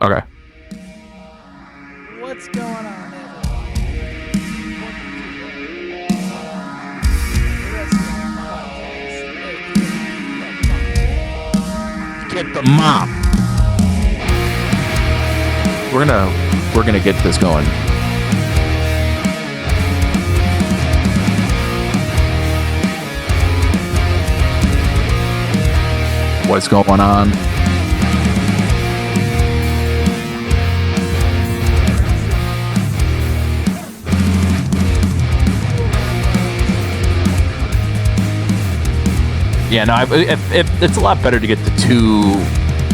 Okay. What's going on, everyone? Get the MAWP. We're gonna get this going. What's going on? Yeah, no, it's a lot better to get the two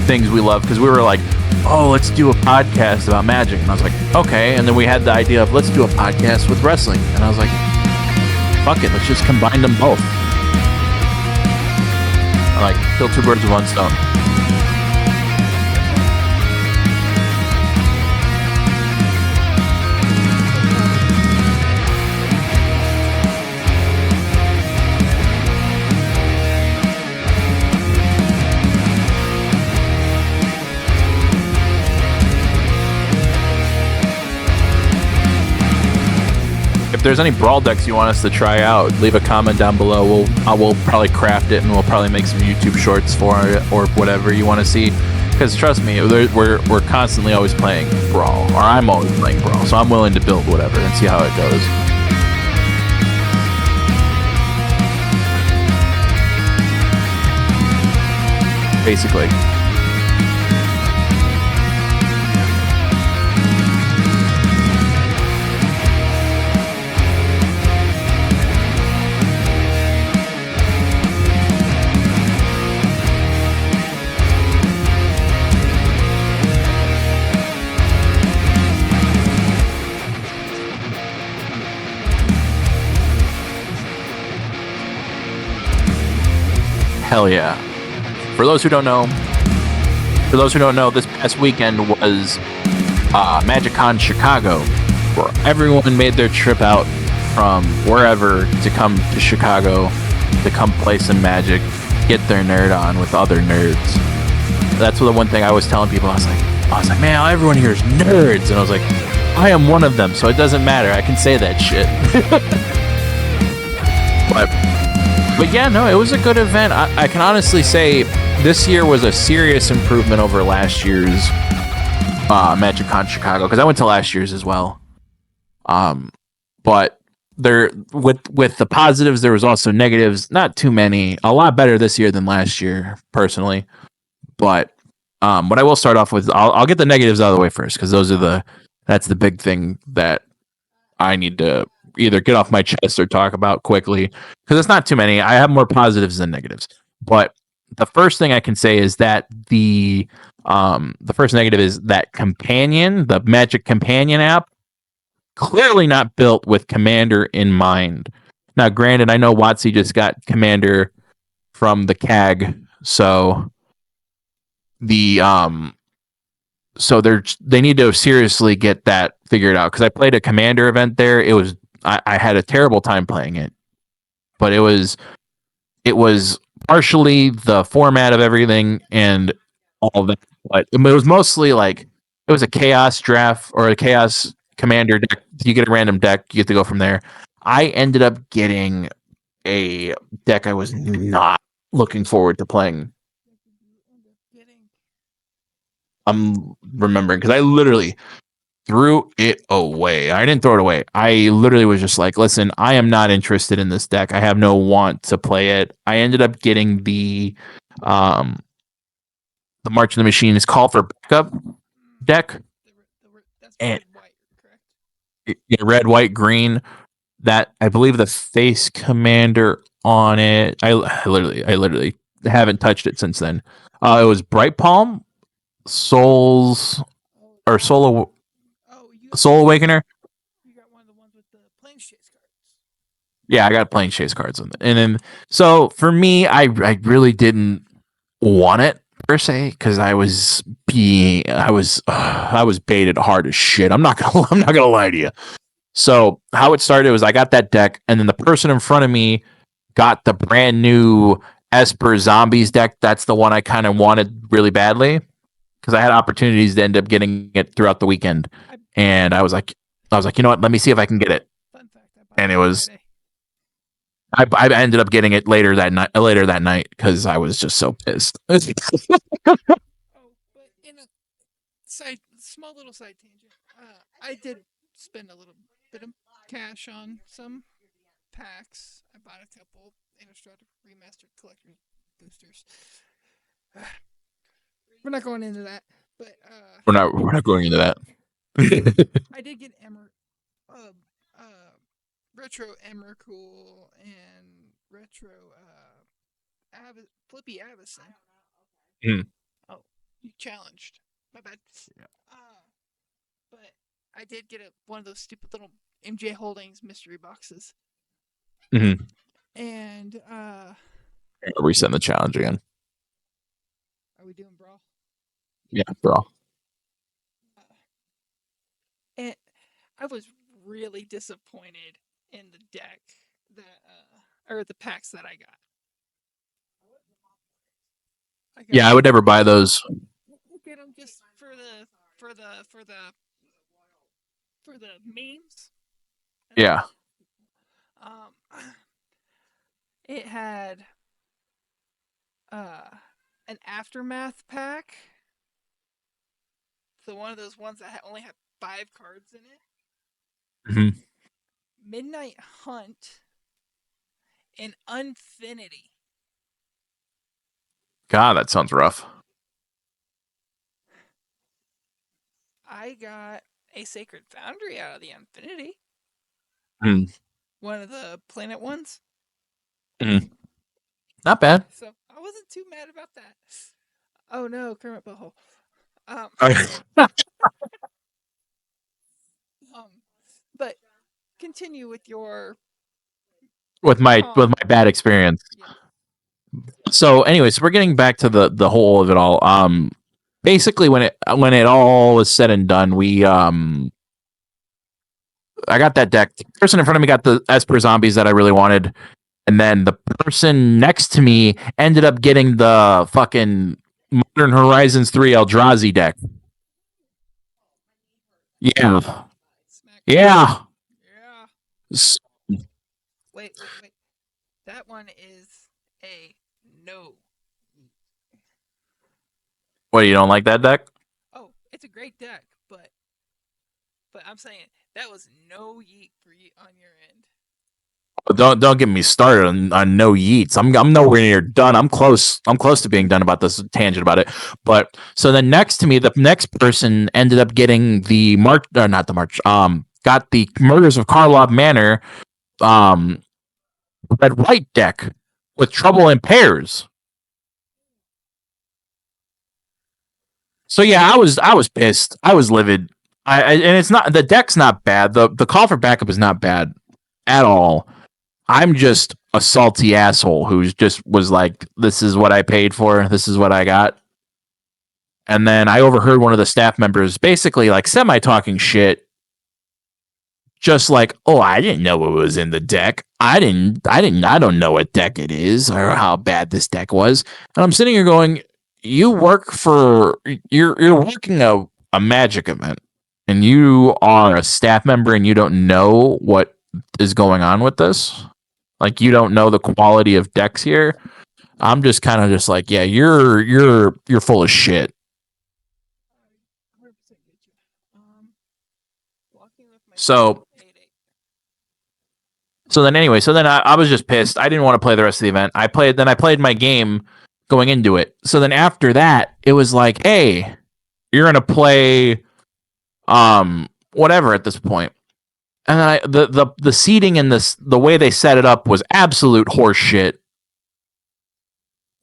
things we love, because we were like, oh, let's do a podcast about Magic. And I was like, okay. And then we had the idea of let's do a podcast with wrestling. And I was like, fuck it, let's just combine them both. I like kill two birds with one stone. If there's any brawl decks you want us to try out, leave a comment down below. We'll probably craft it, and we'll probably make some YouTube shorts for it, or whatever you want to see. Because trust me, we're constantly always playing brawl, or I'm always playing brawl, so I'm willing to build whatever and see how it goes. Basically. Hell yeah. For those who don't know, this past weekend was MagicCon Chicago, where everyone made their trip out from wherever to come to Chicago to come play some Magic, get their nerd on with other nerds. That's the one thing I was telling people. I was like, man, everyone here is nerds. And I was like, I am one of them, so it doesn't matter. I can say that shit. But yeah, no, it was a good event. I can honestly say this year was a serious improvement over last year's MagicCon Chicago, because I went to last year's as well. But there, with the positives, there was also negatives. Not too many. A lot better this year than last year, personally. But what I will start off with, I'll get the negatives out of the way first, because that's the big thing that I need to either get off my chest or talk about quickly, because it's not too many. I have more positives than negatives. But the first thing I can say is that the first negative is that Companion, the Magic Companion app, clearly not built with Commander in mind. Now, granted, I know WotC just got Commander from the CAG, so they need to seriously get that figured out, because I played a Commander event there. I had a terrible time playing it, but it was partially the format of everything and all that, but it was mostly like it was a chaos draft or a chaos commander deck. You get a random deck, you get to go from there. I ended up getting a deck I was not looking forward to playing. I'm remembering, because I literally threw it away. I didn't throw it away. I literally was just like, listen, I am not interested in this deck. I have no want to play it. I ended up getting the March of the Machines Call for Backup deck. And red, white, green. That, I believe, the face commander on it. I literally haven't touched it since then. It was Bright Palm, Soul Awakener. You got one of the ones with the Planes Chase cards. Yeah, I got Planes Chase cards on it. And then, so for me, I really didn't want it per se, because I was baited hard as shit. I'm not gonna lie to you. So how it started was I got that deck, and then the person in front of me got the brand new Esper Zombies deck. That's the one I kind of wanted really badly, because I had opportunities to end up getting it throughout the weekend, and I was like, you know what? Let me see if I can get it. Fun fact, I bought And it on was- Friday. I ended up getting it later that night because I was just so pissed. Oh, but in a small little side tangent, I did spend a little bit of cash on some packs. I bought a couple Innistrad Remastered Collector's boosters. We're not going into that, but we're not going into that. I did get retro Emrakul and retro Flippy Avison. Hmm. Oh, you challenged. My bad. Yeah. But I did get one of those stupid little MJ Holdings mystery boxes. Mm-hmm. And Reset the challenge again. Are we doing brawl? Yeah, bro. And I was really disappointed in the deck that or the packs that I got. Yeah, I would never buy those. Get them just for the memes. Yeah. It had an aftermath pack. So one of those ones that only had 5 cards in it. Mm-hmm. Midnight Hunt and Unfinity. God, that sounds rough. I got a Sacred Foundry out of the Unfinity. Mm. One of the planet ones. Mm. Not bad. So I wasn't too mad about that. Oh no, Kermit Butthole. But continue with your with my bad experience. Yeah. So, anyways, we're getting back to the whole of it all. Basically, when it all was said and done, I got that deck. The person in front of me got the Esper Zombies that I really wanted, and then the person next to me ended up getting the fucking Modern Horizons 3 Eldrazi deck. Yeah. Yeah. Yeah. S- Wait. That one is a no. What, you don't like that deck? Oh, it's a great deck, but I'm saying that was no yeet for you on your end. Don't get me started on no yeets. I'm nowhere near done. I'm close to being done about this tangent about it. But so then next to me, the next person ended up getting the March, or not the March. Got the Murders of Karlov Manor, red white deck with Trouble in Pairs. So yeah, I was pissed. I was livid. And it's not, the deck's not bad. The call for backup is not bad at all. I'm just a salty asshole who's just was like, this is what I paid for. This is what I got. And then I overheard one of the staff members basically like semi talking shit. Just like, oh, I didn't know what was in the deck. I don't know what deck it is or how bad this deck was. And I'm sitting here going, you're working a Magic event and you are a staff member and you don't know what is going on with this. Like, you don't know the quality of decks here. I'm just kind of just like, yeah, you're full of shit. So then anyway, I was just pissed. I didn't want to play the rest of the event. I played my game going into it. So then after that, it was like, hey, you're gonna play whatever at this point. And the seating and the way they set it up was absolute horse shit.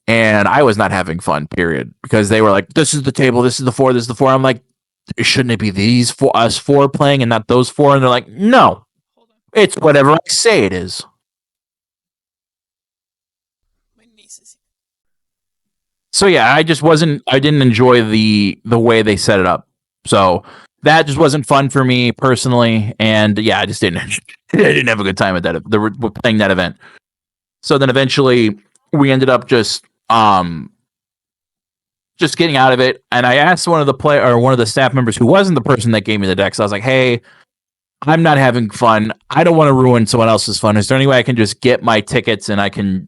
And I was not having fun, period. Because they were like, this is the table, this is the 4, this is the 4. I'm like, shouldn't it be these us 4 playing and not those 4? And they're like, no. It's whatever I say it is. My niece is here. So yeah, I didn't enjoy the way they set it up. So that just wasn't fun for me personally, and yeah, I just didn't have a good time at that. Playing that event. So then eventually we ended up just just getting out of it. And I asked one of the staff members who wasn't the person that gave me the decks. I was like, hey, I'm not having fun. I don't want to ruin someone else's fun. Is there any way I can just get my tickets and I can,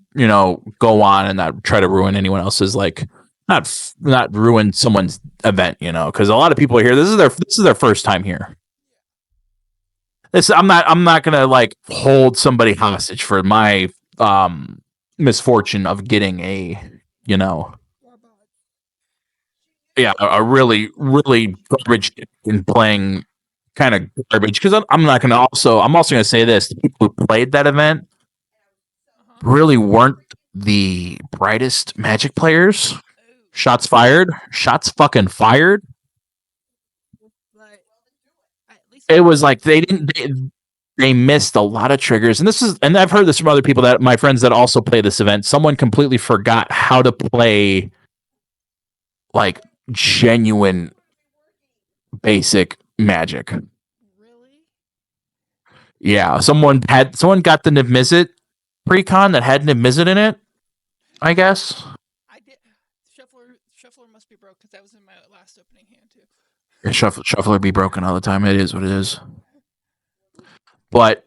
go on and not try to ruin anyone else's, like, not ruin someone's event, because a lot of people are here. This is their first time here. I'm not gonna like hold somebody hostage for my misfortune of getting a a really really garbage and playing kind of garbage, because I'm also gonna say this: the people who played that event really weren't the brightest Magic players. Shots fired. Shots fucking fired. It was like they missed a lot of triggers, and I've heard this from other people, that my friends that also play this event. Someone completely forgot how to play like genuine basic Magic. Really? Yeah, someone got the Niv-Mizzet precon that had Niv-Mizzet in it, I guess. I did. Shuffler must be broke, because that was in my last opening hand too. Yeah, Shuffler be broken all the time. It is what it is. But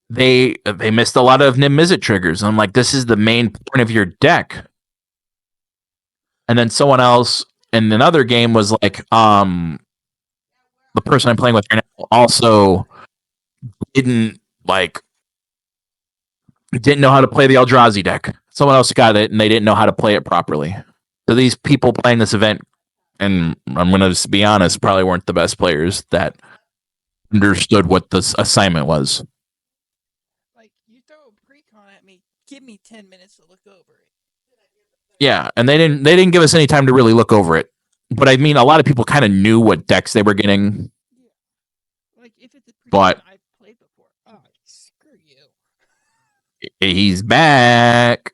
they missed a lot of Niv-Mizzet triggers. I'm like, this is the main point of your deck. And then someone else in another game was like, the person I'm playing with right now also didn't know how to play the Eldrazi deck. Someone else got it and they didn't know how to play it properly. So these people playing this event, and I'm going to be honest, probably weren't the best players that understood what this assignment was. Like, you throw a precon at me, give me 10 minutes to look over it. Yeah, and they didn't give us any time to really look over it. But I mean, a lot of people kind of knew what decks they were getting. Yeah. Like, if it's a precon but I've played before, screw you. He's back.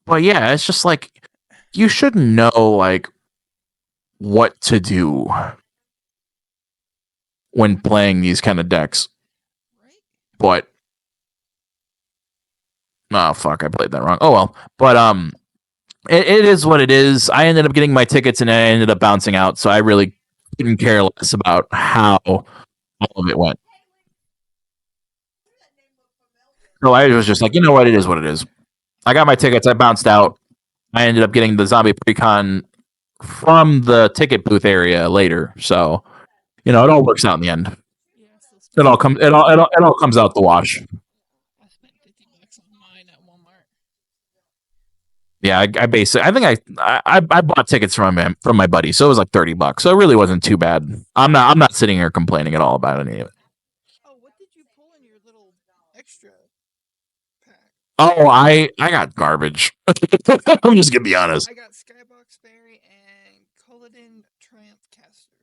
But yeah, it's just like, you should know like what to do when playing these kind of decks. Right? But oh fuck, I played that wrong. Oh well. But it is what it is. I ended up getting my tickets and I ended up bouncing out, so I really couldn't care less about how all of it went. So I was just like, you know what, it is what it is. I got my tickets, I bounced out. I ended up getting the zombie precon from the ticket booth area later. So, it all works out in the end. Yeah, It all comes out the wash. I spent $50 on mine at Walmart. Yeah, I bought tickets from my buddy, so it was like $30. So it really wasn't too bad. I'm not sitting here complaining at all about any of it. Oh, what did you pull in your little extra pack? Oh, I got garbage. I'm just gonna be honest. I got Skybox Berry and Culloden Triumph Caster.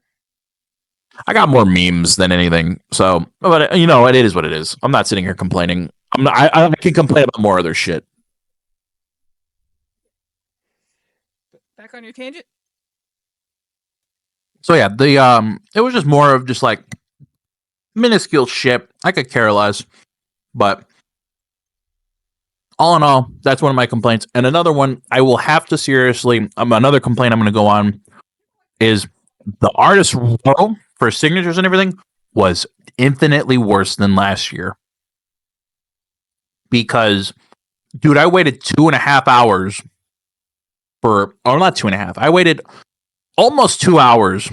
I got more memes than anything. So, but it is what it is. I'm not sitting here complaining. I can complain about more other shit. Back on your tangent? So yeah, it was just more of just like minuscule shit. I could care less, but all in all, that's one of my complaints. And another one I will have to seriously, another complaint I'm going to go on is the artist row for signatures and everything was infinitely worse than last year. Because, dude, I waited 2.5 hours not 2.5. I waited almost 2 hours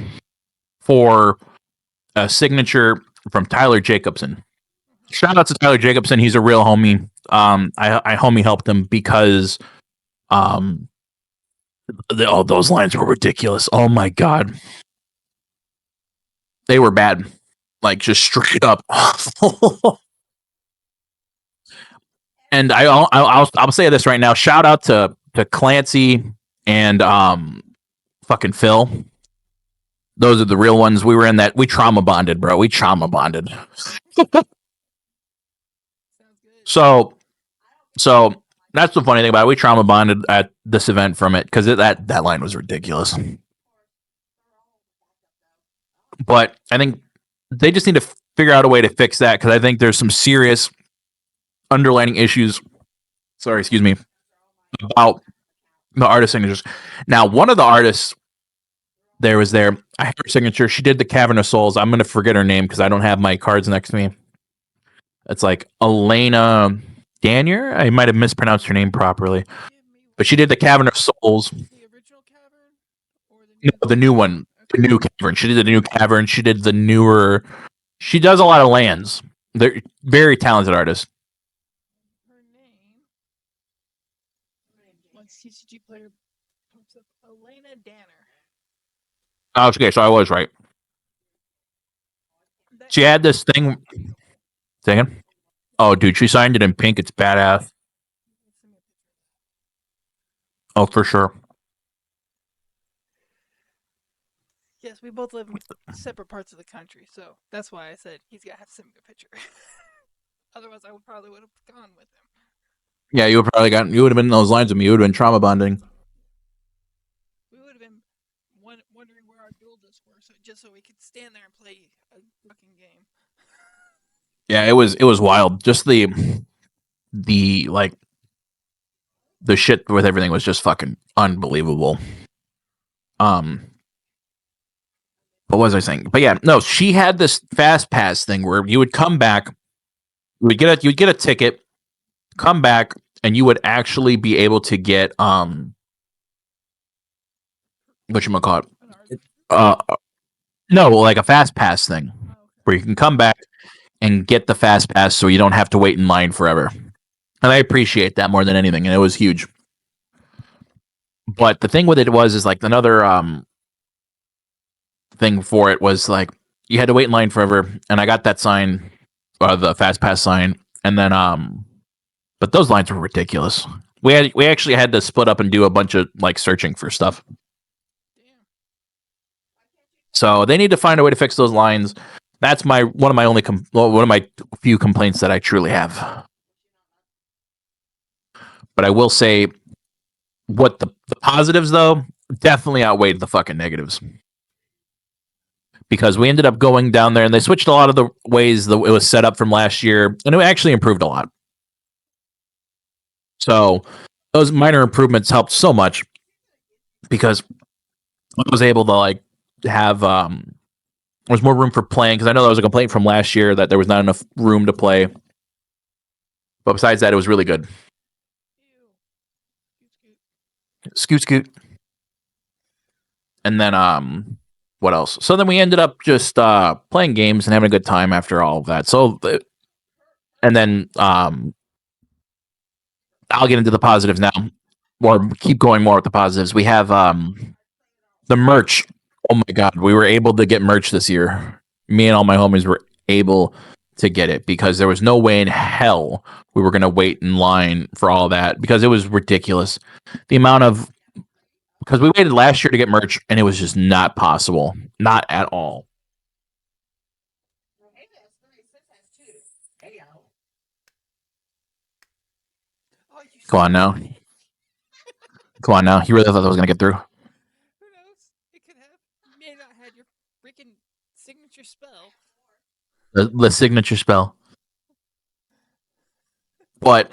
for a signature from Tyler Jacobson. Shout out to Tyler Jacobson. He's a real homie. I homie helped him because those lines were ridiculous. Oh my god. They were bad. Like, just straight up awful. And I'll say this right now. Shout out to Clancy and fucking Phil. Those are the real ones. We were in that. We trauma bonded, bro. We trauma bonded. So that's the funny thing about it. We trauma bonded at this event from it, because that line was ridiculous. But I think they just need to figure out a way to fix that, because I think there's some serious underlining issues. Sorry, excuse me. About The artist signatures. Now, one of the artists was there. I have her signature. She did the Cavern of Souls. I'm gonna forget her name because I don't have my cards next to me. It's like Elena Danier. I might have mispronounced her name properly, but she did the Cavern of Souls. The original Cavern? Or the No, the new one. The Okay. new Cavern. She did the new Cavern. She did the newer. She does a lot of lands. They're very talented artist. Her name. Once TCG player pops up, Elena Danner. Oh, okay, so I was right. That She had this thing. Saying, "Oh, dude, she signed it in pink. It's badass." Oh, for sure. Yes, we both live in separate parts of the country, so that's why I said he's got to send me a picture. Otherwise, I probably would have gone with him. Yeah, you would have been in those lines with me. You would have been trauma bonding. We would have been wondering where our duel discs were, so we could stand there and play a fucking game. Yeah, it was wild. Just the like the shit with everything was just fucking unbelievable. What was I saying? But yeah, no, she had this fast pass thing where you would come back, you'd get a ticket, come back, and you would actually be able to get whatchamacallit? No, like a fast pass thing where you can come back and get the fast pass so you don't have to wait in line forever. And I appreciate that more than anything, and it was huge. But the thing with it is like another thing for it was like you had to wait in line forever, and I got that sign, or the fast pass sign, and then but those lines were ridiculous. We actually had to split up and do a bunch of like searching for stuff. So they need to find a way to fix those lines. That's one of my few complaints that I truly have. But I will say, what the positives though definitely outweighed the fucking negatives, because we ended up going down there and they switched a lot of the ways that it was set up from last year, and it actually improved a lot. So those minor improvements helped so much because I was able to like have there was more room for playing, because I know there was a complaint from last year that there was not enough room to play. But besides that, it was really good. Scoot. And then what else? So then we ended up just playing games and having a good time after all of that. So and then I'll get into the positives now, or keep going more with the positives. We have the merch. Oh my god, we were able to get merch this year. Me and all my homies were able to get it because there was no way in hell we were going to wait in line for all that, because it was ridiculous. The amount of, because we waited last year to get merch and it was just not possible. Not at all. Come on now. Come on now. You really thought that was going to get through? Who knows? It could have. You may not have your freaking signature spell. The signature spell. But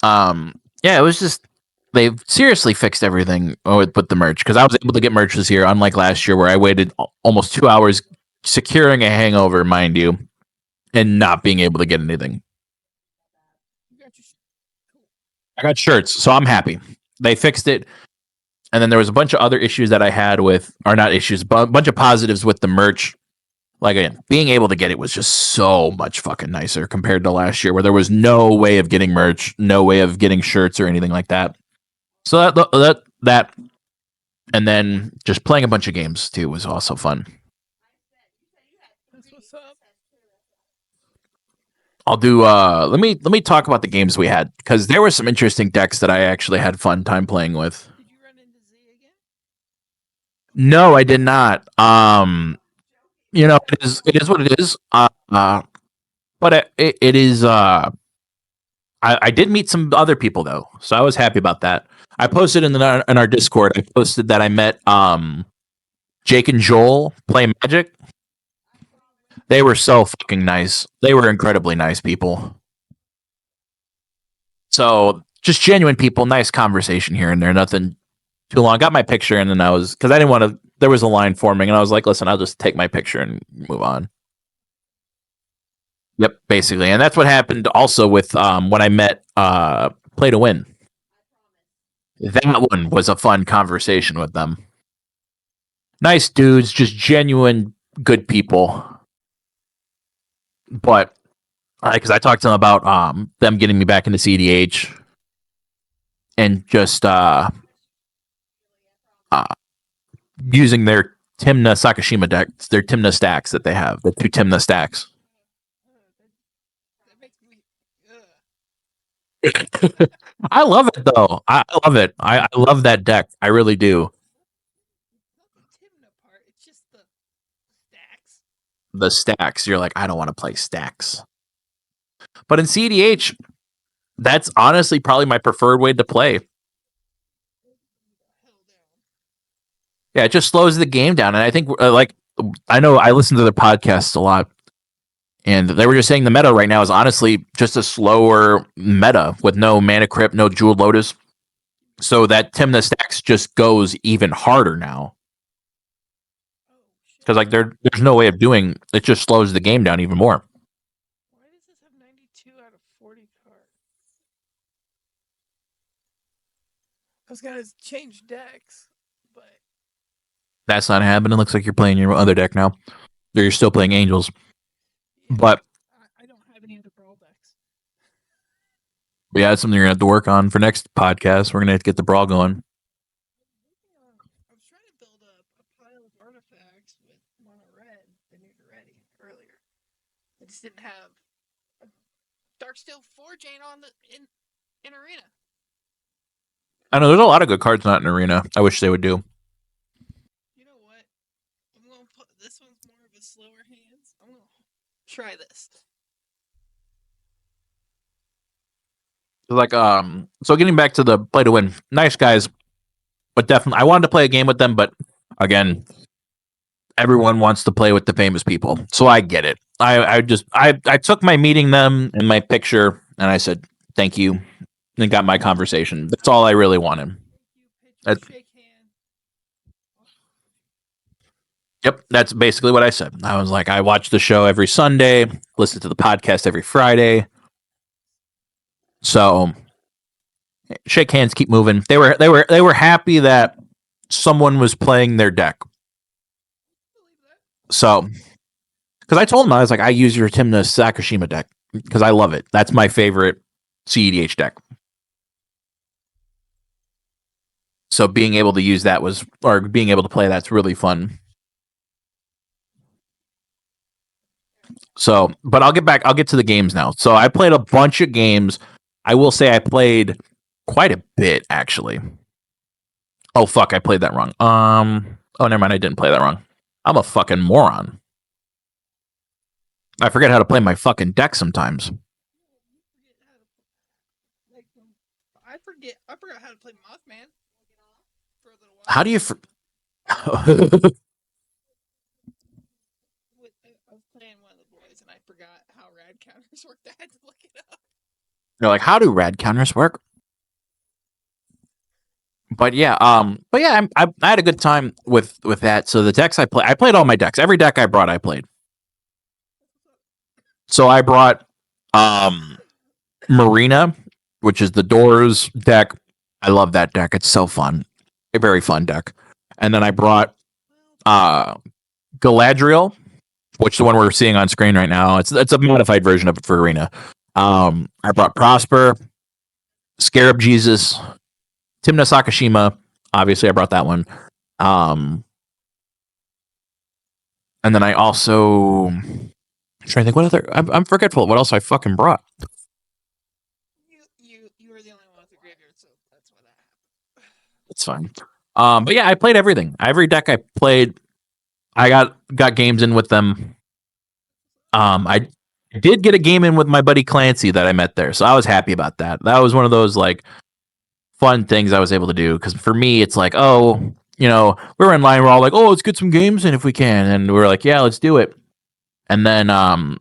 yeah, it was just, they've seriously fixed everything with the merch, because I was able to get merch this year, unlike last year where I waited almost 2 hours securing a hangover, mind you, and not being able to get anything. I got shirts, so I'm happy. They fixed it. And then there was a bunch of other issues that I had with, or not issues, but a bunch of positives with the merch. Like, again, being able to get it was just so much fucking nicer compared to last year, where there was no way of getting merch, no way of getting shirts or anything like that. So that, and then just playing a bunch of games too was also fun. That's what's up. I'll do. Let me talk about the games we had, because there were some interesting decks that I actually had fun time playing with. Did you run into Z again? No, I did not. You know, it is what it is. But it is. I did meet some other people though, so I was happy about that. I posted in our Discord. I posted that I met Jake and Joel play Magic. They were so fucking nice. They were incredibly nice people. So just genuine people, nice conversation here and there. Nothing too long. Got my picture, and then because I didn't want to. There was a line forming, and I was like, "Listen, I'll just take my picture and move on." Yep, basically, and that's what happened also with when I met Play to Win. That one was a fun conversation with them. Nice dudes, just genuine good people. But because I talked to them about them getting me back into CDH and just using their Timna Sakashima decks, their Timna stacks that they have, the 2 Timna stacks. That makes me. I love it though. I love it. I love that deck. I really do. Not the Timna part. It's just the stacks. The stacks. You're like, I don't want to play stacks. But in CDH, that's honestly probably my preferred way to play. Yeah, it just slows the game down. And I think, I know I listen to their podcasts a lot, and they were just saying the meta right now is honestly just a slower meta with no Mana Crypt, no Jeweled Lotus. So that Timna stacks just goes even harder now. Because there's no way of doing it, just slows the game down even more. Why does this have 92 out of 40 cards? I was gonna change decks, but that's not happening. It looks like you're playing your other deck now. Or you're still playing Angels. yeah, But I don't have any other brawl decks. yeah, that's something you're gonna have to work on for next podcast. We're gonna have to get the brawl going. I was trying to build up a pile of artifacts with mono red that needed ready earlier. I just didn't have Darksteel Forjane on in arena. I know there's a lot of good cards not in Arena. I wish they would do. You know what? I'm gonna put this one's more of a slower hands. I'm gonna try this. Like so getting back to the Play to Win, nice guys, but definitely I wanted to play a game with them, but again, everyone wants to play with the famous people, so I get it. I took my meeting them and my picture, and I said thank you, and got my conversation. That's all I really wanted. Shake hand. Yep, that's basically what I said. I was like, I watch the show every Sunday, listen to the podcast every Friday. So shake hands, keep moving. They were happy that someone was playing their deck. So, because I told them, I was like, I use your Timna Sakashima deck because I love it. That's my favorite CEDH deck. So being able to use that being able to play that's really fun. So, but I'll get to the games now. So I played a bunch of games. I will say I played quite a bit, actually. Oh, fuck, I played that wrong. Oh, never mind, I didn't play that wrong. I'm a fucking moron. I forget how to play my fucking deck sometimes. I forgot how to play Mothman. For a little while. How do you... I was playing one of the boys and I forgot how rad counters worked. I had to look it up. You're like, how do rad counters work? But yeah, I had a good time with that. So the decks I played all my decks. Every deck I brought, I played. So I brought Marina, which is the Doors deck. I love that deck. It's so fun. A very fun deck. And then I brought Galadriel, which is the one we're seeing on screen right now. It's a modified version of it for Arena. I brought Prosper, Scarab Jesus, Timna Sakashima. Obviously, I brought that one. And then I also... I'm trying to think what other... I'm forgetful what else I fucking brought. You were the only one with the graveyard, so that's why that happened. It's fine. But yeah, I played everything. Every deck I played, I got games in with them. I did get a game in with my buddy Clancy that I met there, so I was happy about that. That was one of those like fun things I was able to do, because for me, it's like, oh, we were in line, we're all like, oh, let's get some games in if we can, and we were like, yeah, let's do it. And then whatchamacallit,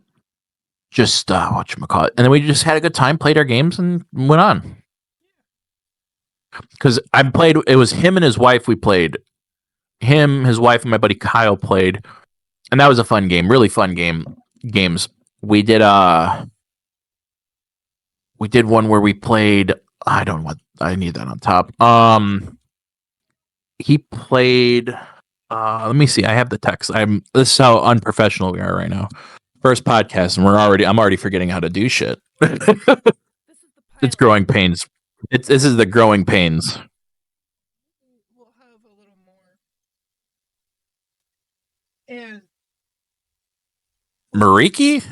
and then we just had a good time, played our games, and went on. because I played. It was him and his wife. We played him, his wife, and my buddy Kyle played, and that was a fun game. Really fun games. We did one where we played. I don't know what I need that on top. He played. Let me see. I have the text. This is how unprofessional we are right now. First podcast, and I'm already forgetting how to do shit. It's growing pains. This is the growing pains. We'll have a little more. And Mariki?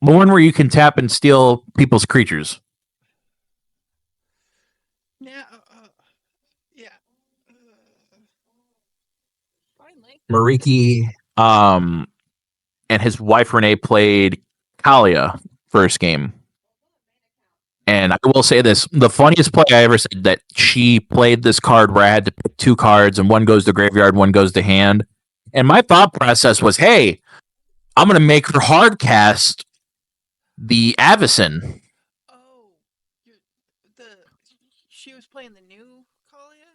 The one where you can tap and steal people's creatures. yeah, yeah. Finally. Mariki, and his wife Renee played Kalia first game. And I will say this: the funniest play I ever said that she played this card where I had to pick two cards, and one goes to graveyard, one goes to hand. And my thought process was, "Hey, I'm going to make her hard cast the Avacyn." Oh, she was playing the new Kalia.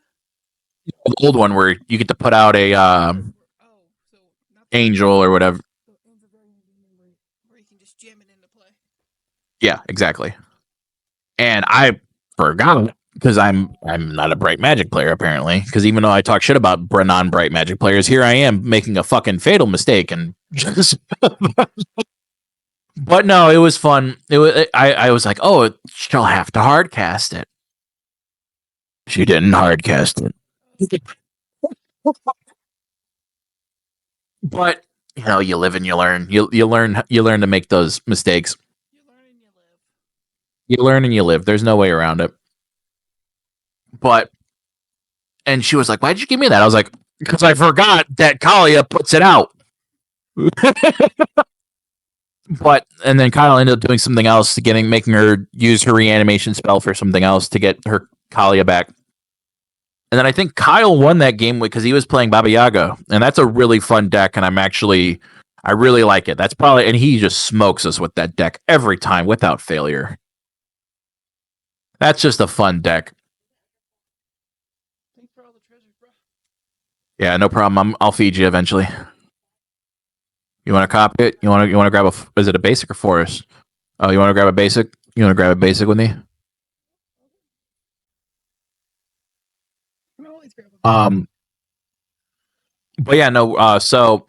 The old one where you get to put out a So not angel or whatever. Where you can just jam it into play. Yeah, exactly. And I forgot because I'm not a bright magic player apparently. Because even though I talk shit about non-bright magic players, here I am making a fucking fatal mistake and just. But no, it was fun. I was like, oh, she'll have to hardcast it. She didn't hardcast it. But you live and you learn. You learn to make those mistakes. You learn and you live. You learn and you live. There's no way around it. And she was like, why'd you give me that? I was like, because I forgot that Kalia puts it out. And then Kyle ended up doing something else, making her use her reanimation spell for something else to get her Kalia back. And then I think Kyle won that game because he was playing Baba Yaga, and that's a really fun deck. And I really like it. And he just smokes us with that deck every time without failure. That's just a fun deck. Thanks for all the treasures, bro. Yeah, no problem. I'll feed you eventually. You want to copy it? You want to grab is it a basic or forest? Oh, you want to grab a basic? You want to grab a basic with me? But yeah, no. So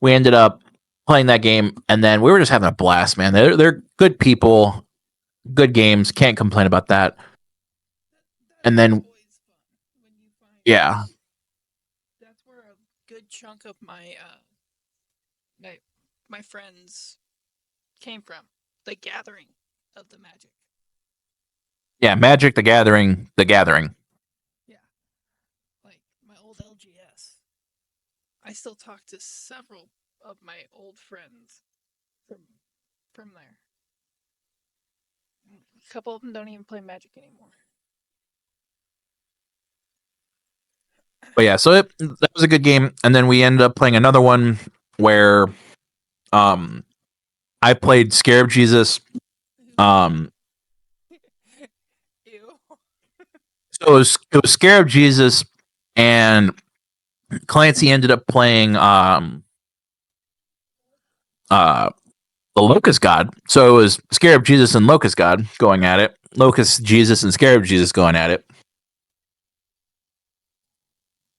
we ended up playing that game, and then we were just having a blast, man. They're good people, good games. Can't complain about that. And then, yeah, that's where a good chunk of my my friends came from. The gathering of the Magic. Yeah, Magic the Gathering, Yeah, like my old LGS. I still talk to several of my old friends from there. A couple of them don't even play Magic anymore. But yeah, so that was a good game, and then we ended up playing another one where, I played Scarab Jesus. Ew. So it was Scarab Jesus, and Clancy ended up playing the Locust God. So it was Scarab Jesus and Locust God going at it. Locust Jesus and Scarab Jesus going at it.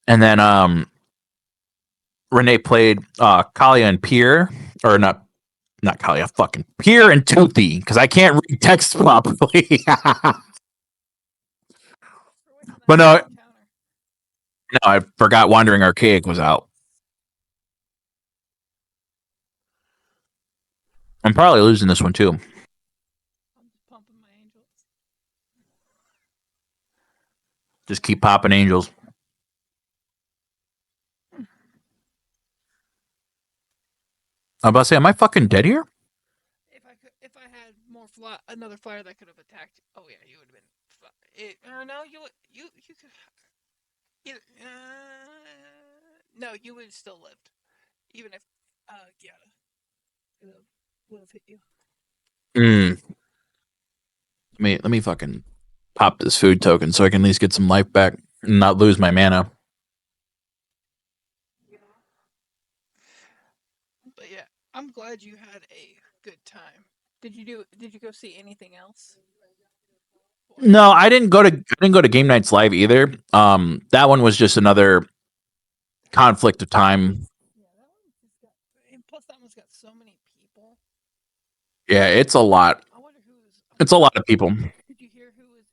And then Renee played Kalia and Pier, or not Kalia, fucking Pier and Toothy, because I can't read text properly. But no, I forgot Wandering Archaic was out. I'm probably losing this one too. I'm just pumping my angels. Just keep popping angels. I'm about to say, am I fucking dead here? If I had more another flyer that could have attacked. Oh yeah, you would have been. No, you could. No, you would have still lived, even if Giada would have hit you. Let me fucking pop this food token so I can at least get some life back and not lose my mana. But yeah, I'm glad you had a good time. Did you go see anything else? No, I didn't go to Game Nights Live either. That one was just another conflict of time. Yeah, that one just got. And plus, that one's got so many people. Yeah, it's a lot. I wonder who was. It's a lot of people. Did you hear who was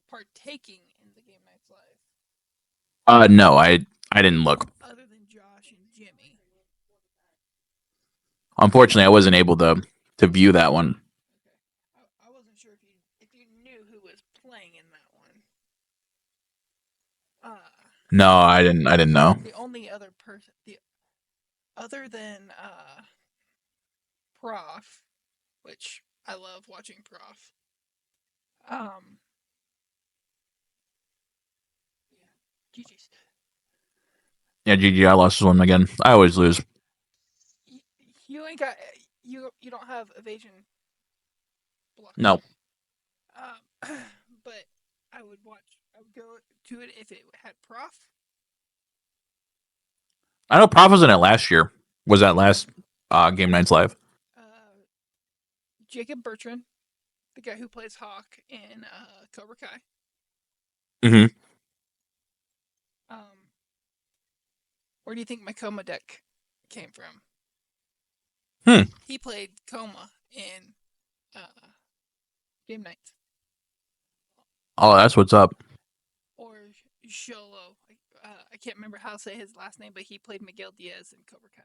partaking in the Game Nights Live? No, I didn't look. Other than Josh and Jimmy. Unfortunately, I wasn't able to view that one. Okay, I wasn't sure if you knew who was playing in that one. No, I didn't know. The only other person, other than Prof, which I love watching Prof. GG's. Yeah, GG, I lost this one again. I always lose. You ain't got you don't have evasion block. No. But I would go to it if it had Prof. I know Prof was in it last year. Was that last Game Nights Live? Jacob Bertrand, the guy who plays Hawk in Cobra Kai. Mm-hmm. Where do you think my Coma deck came from? He played Coma in Game Nights. Oh, that's what's up. Or Sholo. I can't remember how to say his last name, but he played Miguel Diaz in Cobra Kai.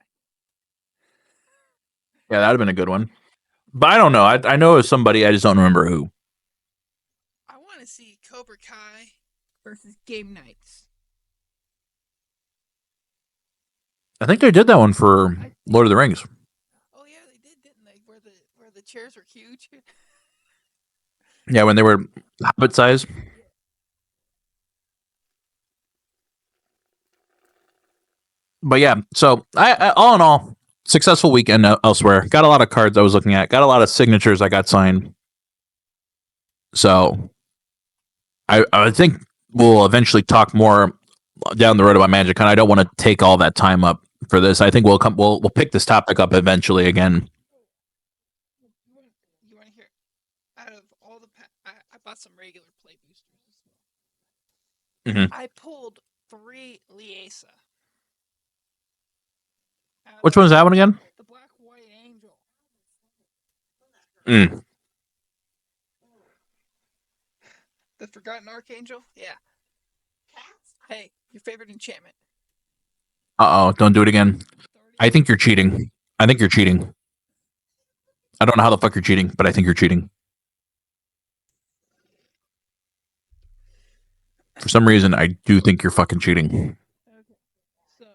Yeah, that'd have been a good one. But I don't know. I know it was somebody. I just don't remember who. I want to see Cobra Kai versus Game Nights. I think they did that one for Lord of the Rings. Oh yeah, they did, didn't they? Where the chairs were huge. Yeah, when they were Hobbit size. But yeah, so I all in all, successful weekend elsewhere. Got a lot of cards I was looking at. Got a lot of signatures I got signed. So I think we'll eventually talk more down the road about MagicCon. I don't want to take all that time up for this. I think we'll pick this topic up eventually again. You want to hear? Out of all the I bought some regular play boosters as well. Mm-hmm. I pulled 3 Liesa. Which one's that one again? The Black White Angel. The Forgotten Archangel? Yeah. Hey, your favorite enchantment. Uh-oh, don't do it again. I think you're cheating. I think you're cheating. I don't know how the fuck you're cheating, but I think you're cheating. For some reason, I do think you're fucking cheating. Okay. So,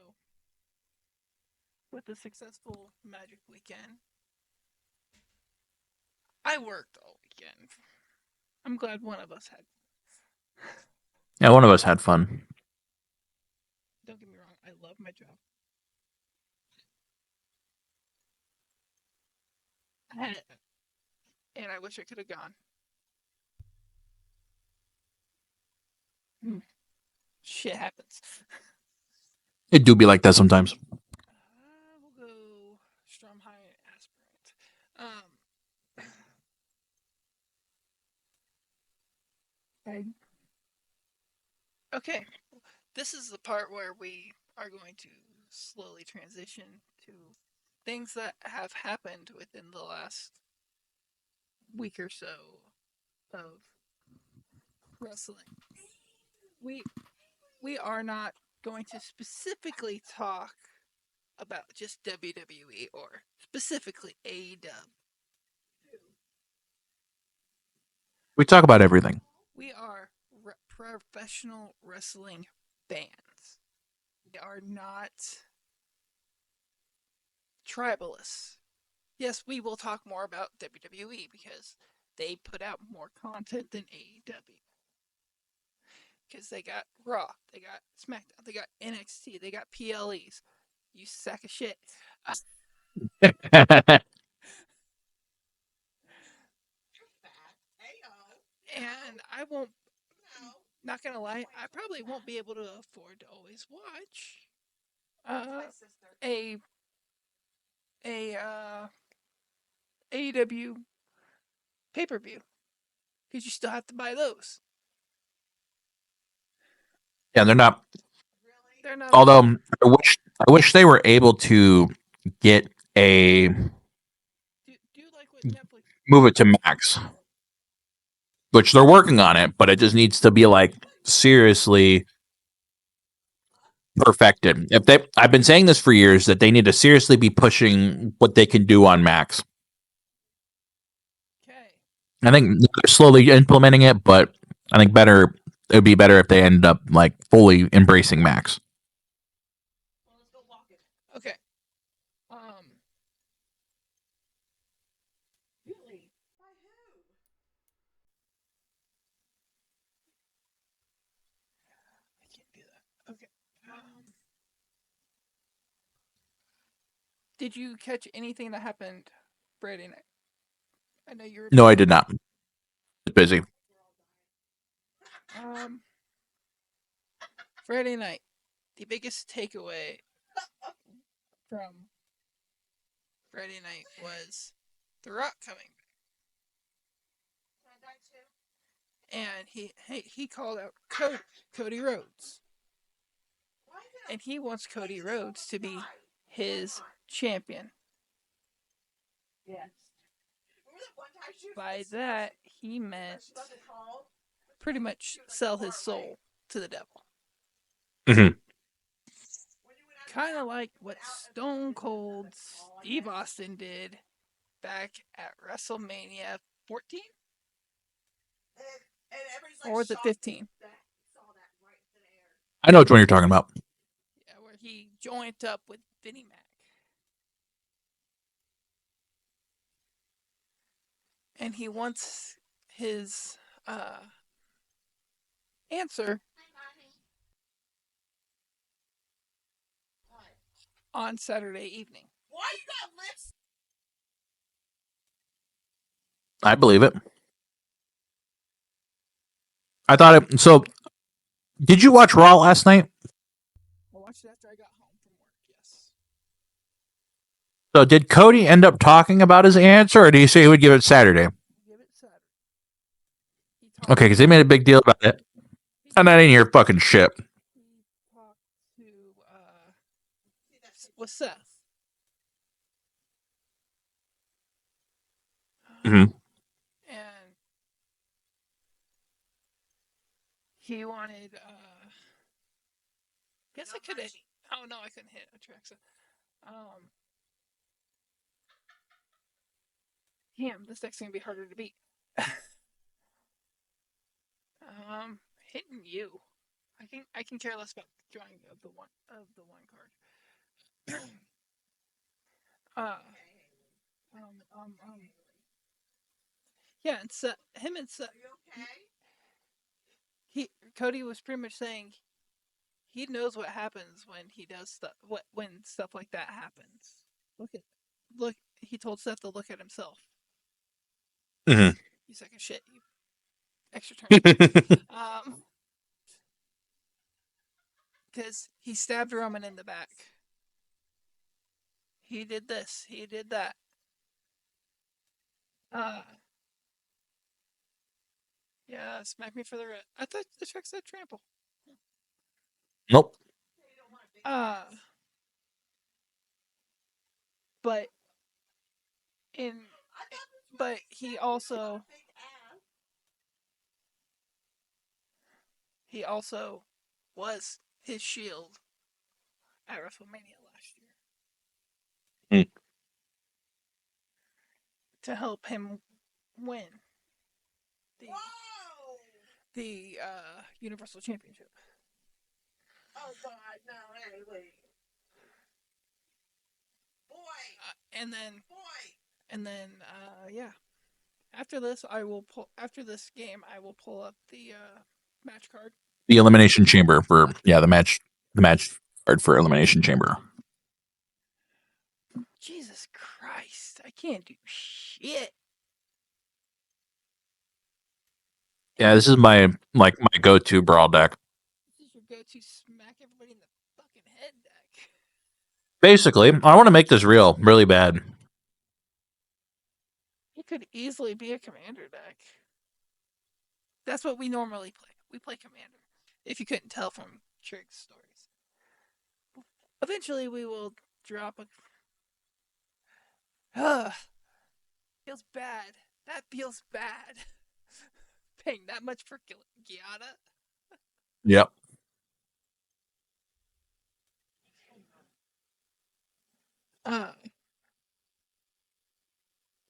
with the successful Magic weekend, I worked all weekend. I'm glad one of us had. Yeah, one of us had fun. Don't get me wrong, I love my job. And I wish I could have gone. Shit happens. It do be like that sometimes. We'll go Stromhigh Aspirant. Okay. This is the part where we are going to slowly transition to things that have happened within the last week or so of wrestling. We are not going to specifically talk about just WWE or specifically AEW. We talk about everything. We are professional wrestling fans. We are not tribalists. Yes, we will talk more about WWE because they put out more content than AEW. Because they got Raw, they got SmackDown, they got NXT, they got PLEs. You sack of shit. I won't. Not gonna lie, I probably won't be able to afford to always watch a AEW pay per view because you still have to buy those. Yeah, they're not. They're not. Although I wish they were able to get a Do you like what Netflix? move it to Max, which they're working on it, but it just needs to be like seriously perfected. I've been saying this for years that they need to seriously be pushing what they can do on Max. Okay. I think they're slowly implementing it, but I think better it would be better if they end up like fully embracing Max. Okay. I can't do that. Okay. Did you catch anything that happened Friday night? I know you were No, I did not. Busy. Um, Friday night. The biggest takeaway from Friday night was The Rock coming, and he called out Cody Rhodes, and he wants Cody Rhodes to be his champion. By that he meant pretty much sell his soul to the devil. Mm-hmm. Kind of like what Stone Cold Steve Austin did back at WrestleMania 14 or was it 15? I know which one you're talking about. Yeah, where he joined up with Vinnie Mac. And he wants his answer on Saturday evening. I believe it. I thought it. So, did you watch Raw last night? I watched it after I got home from work. Yes. So, did Cody end up talking about his answer, or did he say he would give it Saturday? Give it Saturday. Okay, because they made a big deal about it, and that ain't your fucking shit. He talked to with Seth. Mm-hmm. And he wanted guess I could have oh no, I couldn't hit Atraxa. Damn, this deck's gonna be harder to beat. Hitting you. I can care less about drawing of the one card. uh yeah, and him and Seth, he Cody was pretty much saying he knows what happens when he does stuff when stuff like that happens. Look he told Seth to look at himself. Mm-hmm. You suck of shit, you extra turn. Because he stabbed Roman in the back. He did this, he did that. Yeah, smack me for the red. I thought the check said trample. Nope. But in but he also was his shield at WrestleMania last year to help him win the Universal Championship. And then yeah. After this game I will pull up the match card. The Elimination Chamber for the match card for Elimination Chamber. Jesus Christ, I can't do shit. Yeah, this is my go-to brawl deck. This is your go-to smack everybody in the fucking head deck. Basically, I want to make this really bad. It could easily be a commander deck. That's what we normally play. We play commander. If you couldn't tell from Trigg's stories. Eventually we will drop a... feels bad. That feels bad. Paying that much for Giada. Yep.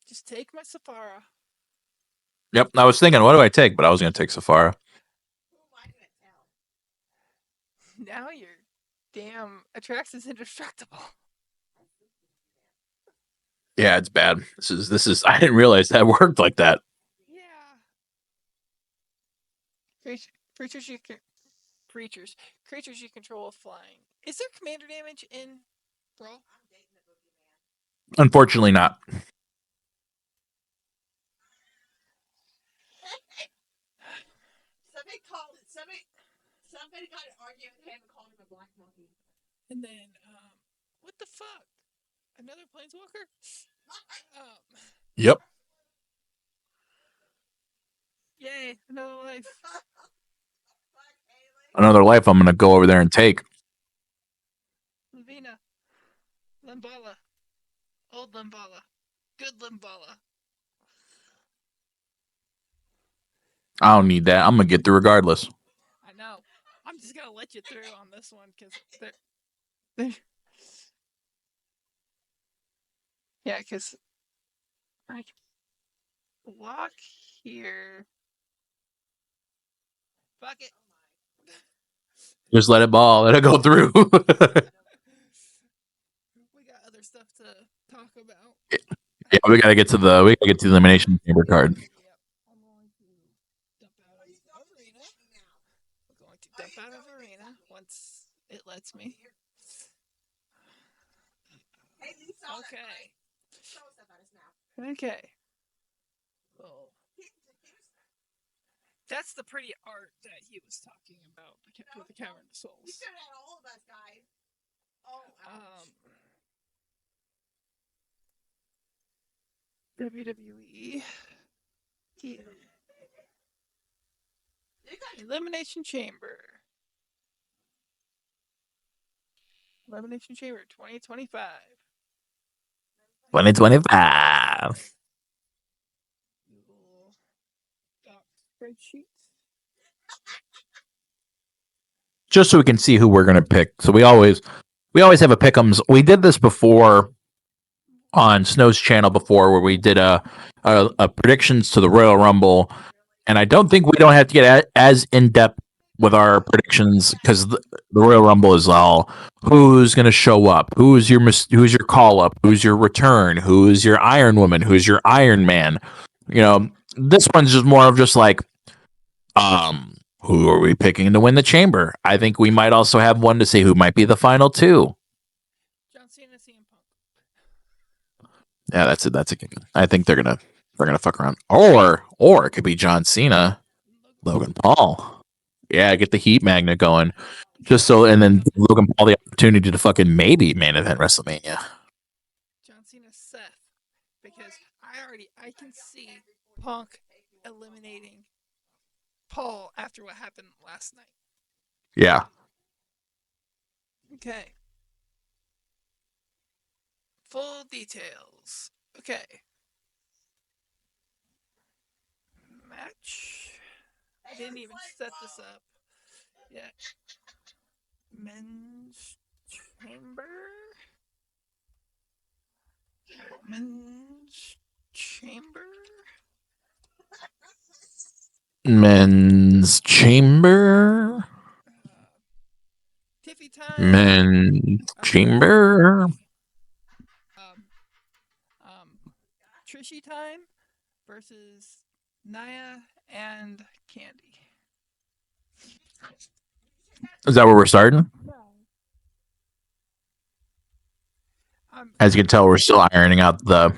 Just take my Safara. Yep. I was thinking, what do I take? But I was going to take Safara. Now your damn Atrax is indestructible. Yeah, it's bad. This is. I didn't realize that worked like that. Yeah. Creatures you control with flying. Is there commander damage in Brawl? Unfortunately, not. Somebody got an argument with him and called him a black monkey. And then, what the fuck? Another planeswalker? Yep. Yay, another life. Another life. I'm going to go over there and take. Lavina. Limbala. Old Limbala. Good Limbala. I don't need that. I'm going to get through regardless. I know. I'm just going to let you through on this one because they're... Yeah, because I can block here. Fuck it. Just let it ball. Let it go through. We got other stuff to talk about. Yeah, we gotta get to the Elimination Chamber card. Yep. I'm going to dump out of arena. I'm going to dump out of arena once it lets me. Okay. Okay. Oh. That's the pretty art that he was talking about with the Cavern of Souls. He should have had all of us, guys. WWE. Yeah. Elimination Chamber. Elimination Chamber 2025. 2025. Google Doc spreadsheets. Just so we can see who we're gonna pick. So we always have a pick'ems. We did this before on Snow's channel before, where we did a predictions to the Royal Rumble, and I don't think we don't have to get as in depth with our predictions because the Royal Rumble is all who's going to show up, who's your call up, who's your return, who's your Iron Woman, who's your Iron Man. You know, this one's just more of just like, who are we picking to win the chamber? I think we might also have one to say who might be the final two. John Cena, CM Punk. Yeah, that's it. That's a kick. I think they're gonna fuck around, or it could be John Cena, Logan Paul. Yeah, get the heat magnet going, just so, and then Logan Paul the opportunity to fucking maybe main event WrestleMania. John Cena, Seth, because I can see Punk eliminating Paul after what happened last night. Yeah. Okay. Full details. Okay. Match. I didn't even set this up. Yeah. Men's chamber. Men's chamber. Men's chamber. Tiffy time. Men's chamber. Trishy time versus Naya and Candy. Is that where we're starting? As you can tell, we're still ironing out the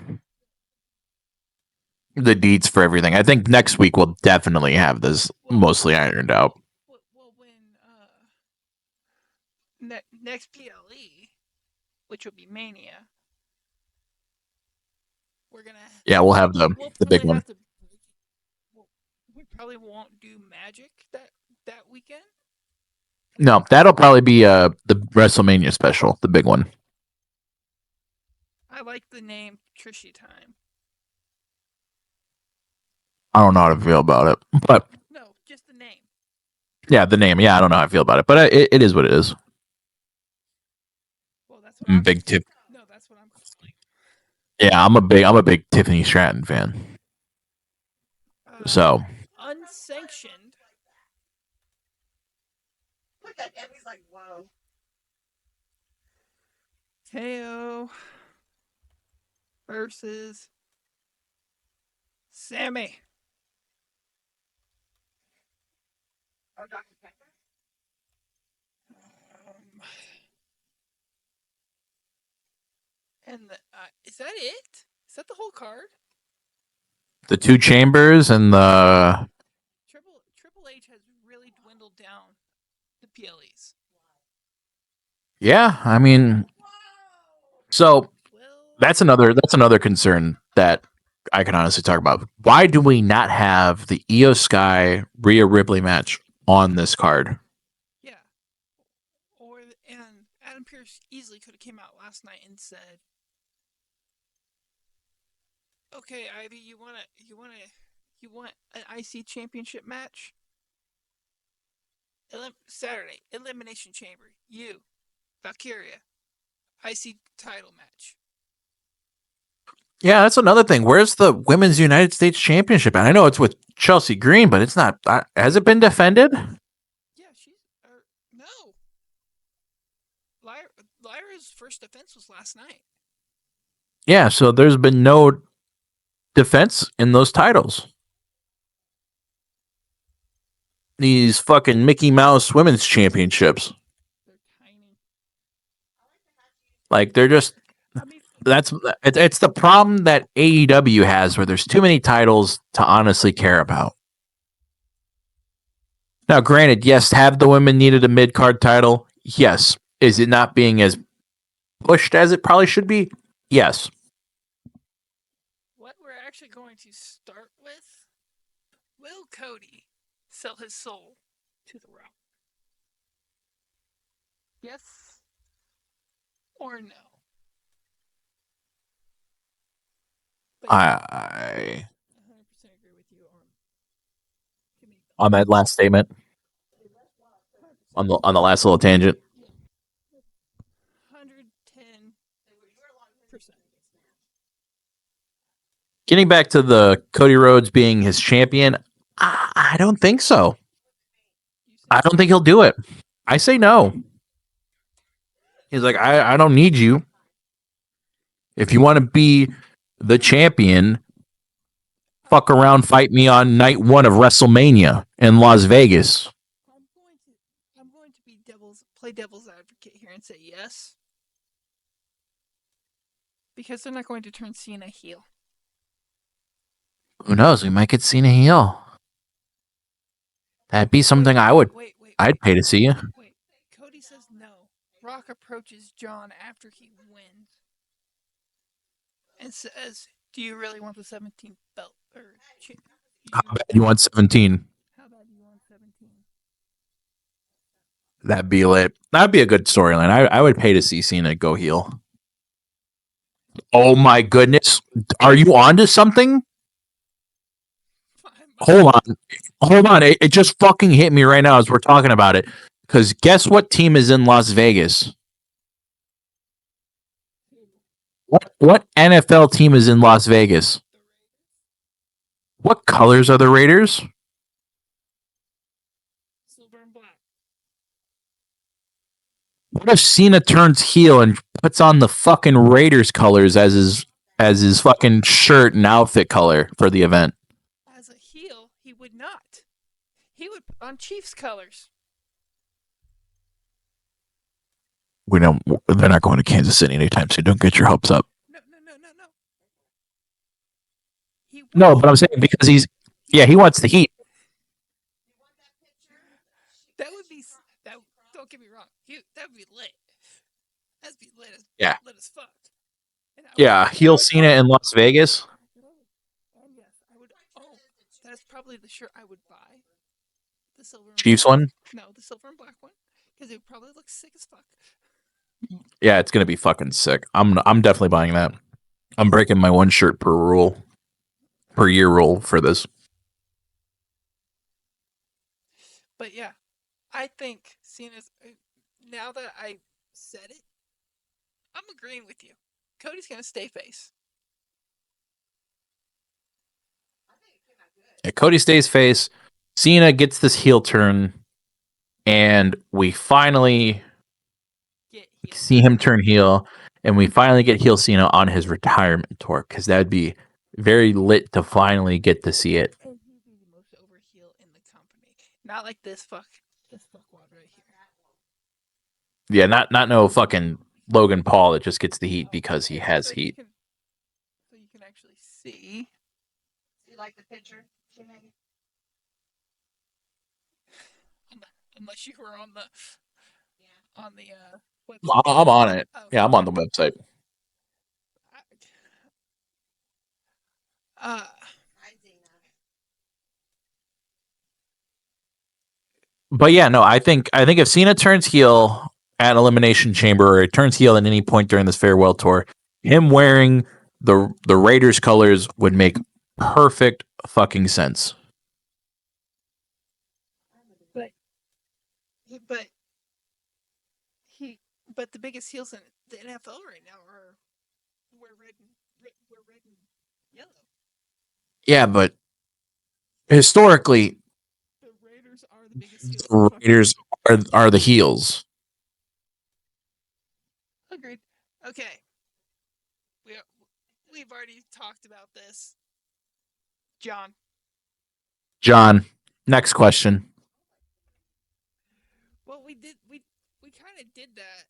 the deets for everything. I think next week we'll definitely have this mostly ironed out. Well, when next PLE, which will be Mania, we're gonna. Yeah, we'll have the big one. We probably won't do Magic that weekend. No, that'll probably be the WrestleMania special, the big one. I like the name Trishy Time. I don't know how to feel about it, but no, just the name. Yeah, the name. Yeah, I don't know how I feel about it, but it is what it is. Well, that's what I'm big tip. No, that's what I'm calling. Yeah, I'm a big Tiffany Stratton fan. So unsanctioned. Look at him. He's like, whoa. KO versus Sammy. And is that it? Is that the whole card? The 2 chambers and the Triple H has really dwindled down the PLEs. Yeah, I mean, so that's another concern that I can honestly talk about. Why do we not have the Io Sky Rhea Ripley match on this card? Yeah, and Adam Pearce easily could have came out last night and said, "Okay, Ivy, you want an IC championship match? Saturday, Elimination Chamber. You, Valkyria, IC title match." Yeah, that's another thing. Where's the Women's United States Championship? And I know it's with Chelsea Green, but it's not. Has it been defended? Yeah, no. Lyra's first defense was last night. Yeah, so there's been no defense in those titles. These fucking Mickey Mouse Women's Championships. They're tiny. Like they're just. It's the problem that AEW has, where there's too many titles to honestly care about. Now, granted, yes, have the women needed a mid-card title? Yes. Is it not being as pushed as it probably should be? Yes. What we're actually going to start with, will Cody sell his soul to the Rock? Yes or no? I 100% agree with you on that last statement. On the last little tangent. 110%. Getting back to the Cody Rhodes being his champion, I don't think so. I don't think he'll do it. I say no. He's like, I don't need you. If you want to be the champion, fuck around, fight me on night 1 of WrestleMania in Las Vegas. I'm going to play devil's advocate here and say yes. Because they're not going to turn Cena heel. Who knows? We might get Cena heel. That'd be something I'd pay to see. Wait. Cody says no. Rock approaches John after he wins and says, "Do you really want the 17th belt?" How bad you want 17? How bad you want 17? That'd be lit. That'd be a good storyline. I would pay to see Cena go heel. Oh my goodness. Are you on to something? Hold on. It just fucking hit me right now as we're talking about it. Because guess what team is in Las Vegas? What NFL team is in Las Vegas? What colors are the Raiders? Silver and black. What if Cena turns heel and puts on the fucking Raiders colors as his fucking shirt and outfit color for the event? As a heel, he would not. He would put on Chiefs colors. They're not going to Kansas City anytime soon. Don't get your hopes up. No. No, but I'm saying because he wants the heat. That would be that. Don't get me wrong. That would be lit. That'd be lit as fuck. Yeah, heel Cena in Las Vegas. And yes, I would. Oh, that's probably the shirt I would buy. The silver and Chiefs black. one. No, the silver and black one, because it would probably look sick as fuck. Yeah, it's gonna be fucking sick. I'm definitely buying that. I'm breaking my one shirt per year rule for this. But yeah, I think Cena's. Now that I said it, I'm agreeing with you. Cody's gonna stay face. Yeah, Cody stays face. Cena gets this heel turn, and we finally see him turn heel, and we finally get heel Cena on his retirement tour, because that'd be very lit to finally get to see it. And he'd be the most over heel in the company. Not like this fuckwad right here. Yeah, not no fucking Logan Paul that just gets the heat because he has heat. So you can actually see. You like the picture? Unless you were on the website. I'm on it. Yeah, I'm on the website. But yeah, no, I think if Cena turns heel at Elimination Chamber, or it turns heel at any point during this farewell tour, him wearing the Raiders colors would make perfect fucking sense. But the biggest heels in the NFL right now wear red and yellow. Yeah, but historically, the Raiders are the biggest heels. The Raiders are the heels. Agreed. Okay. We've already talked about this. John, next question. Well, we kind of did that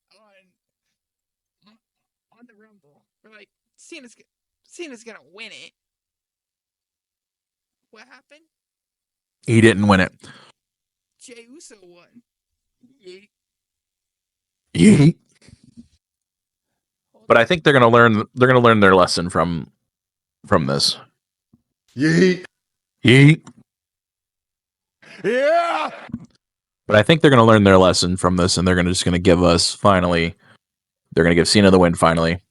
on the Rumble. We're like, Cena's gonna win it. What happened? He didn't win it. Jey Uso won. Yeet. Yeet. But I think they're gonna learn their lesson from this. Yeet. Yeet. Yeah. But I think they're gonna learn their lesson from this, and they're just gonna give us finally. They're gonna give Cena the win finally.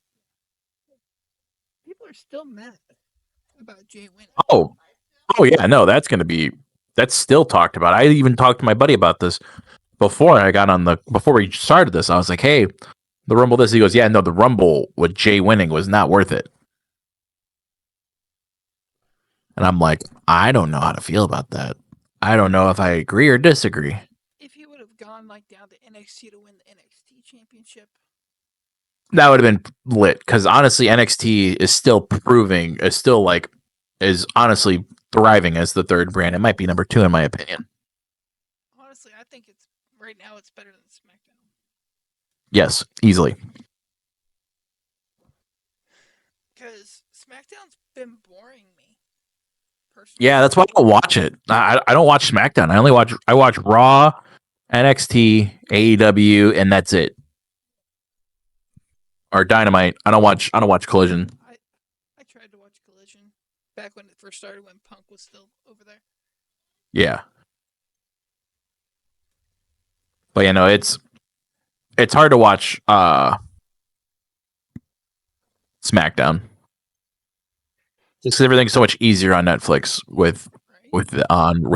People are still mad about Jey winning. Oh yeah, no, that's still talked about. I even talked to my buddy about this before we started this. I was like, hey, the Rumble this. He goes, yeah, no, the Rumble with Jey winning was not worth it. And I'm like, I don't know how to feel about that. I don't know if I agree or disagree. If he would have gone down to NXT to win the NXT championship, that would have been lit. Because honestly, NXT is still is honestly thriving as the third brand. It might be number 2 in my opinion. Honestly, I think right now it's better than SmackDown. Yes, easily. Because SmackDown's been boring me. Personally. Yeah, that's why I don't watch it. I don't watch SmackDown. I watch Raw, NXT, AEW, and that's it. Or Dynamite. I don't watch Collision. I tried to watch Collision back when it first started, when Punk was still over there. Yeah. But it's hard to watch SmackDown. Just because everything's so much easier on Netflix with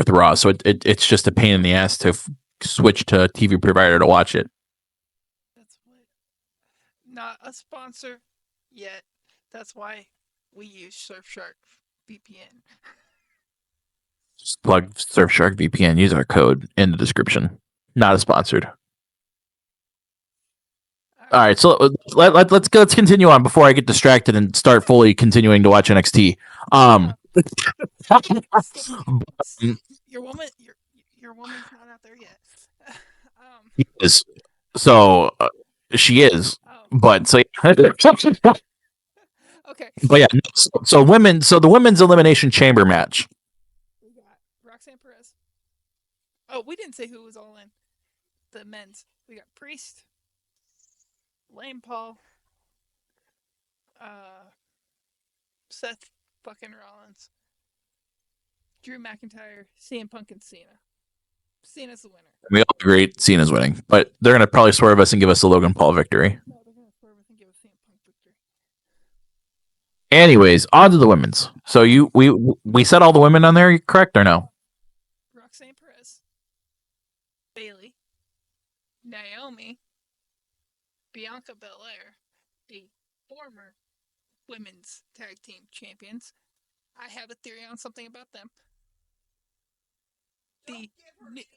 Raw, so it's just a pain in the ass to switch to a TV provider to watch it. Not a sponsor yet. That's why we use Surfshark VPN. Just plug Surfshark VPN. Use our code in the description. Not a sponsored. All right, so let's continue on before I get distracted and start fully continuing to watch NXT. Your woman's not out there yet. Is so she is, but so okay. Okay. But yeah, so women. So the women's elimination chamber match. We got Roxanne Perez. Oh, we didn't say who was all in. The men's. We got Priest, Lane Paul, Seth fucking Rollins, Drew McIntyre, CM Punk, and Cena. Cena's the winner. We all agree Cena's winning, but they're gonna probably swerve us and give us a Logan Paul victory. No, they're gonna swerve us and give us CM Punk victory. Anyways, on to the women's. So we said all the women on there, correct or no? Roxanne Perez, Bailey, Naomi, Bianca Belair, the former women's tag team champions. I have a theory on something about them. The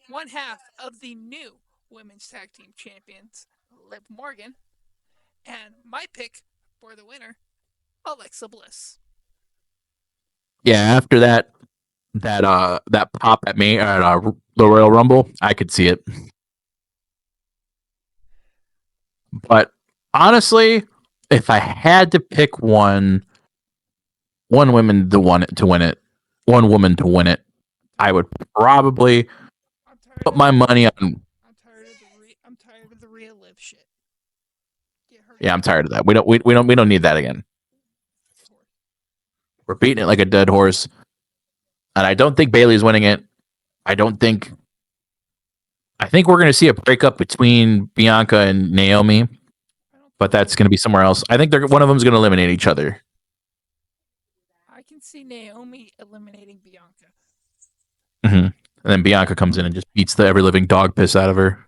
one half of the new women's tag team champions, Liv Morgan, and my pick for the winner, Alexa Bliss. Yeah, after that pop at me at the Royal Rumble, I could see it. But honestly, if I had to pick one woman to win it, I would probably put my money on. I'm tired of the real Liv shit. Yeah, I'm tired of that. We don't need that again. We're beating it like a dead horse, and I don't think Bailey's winning it. I think we're going to see a breakup between Bianca and Naomi, but that's going to be somewhere else. I think one of them is going to eliminate each other. I can see Naomi eliminating Bianca. Mm-hmm. And then Bianca comes in and just beats the ever living dog piss out of her.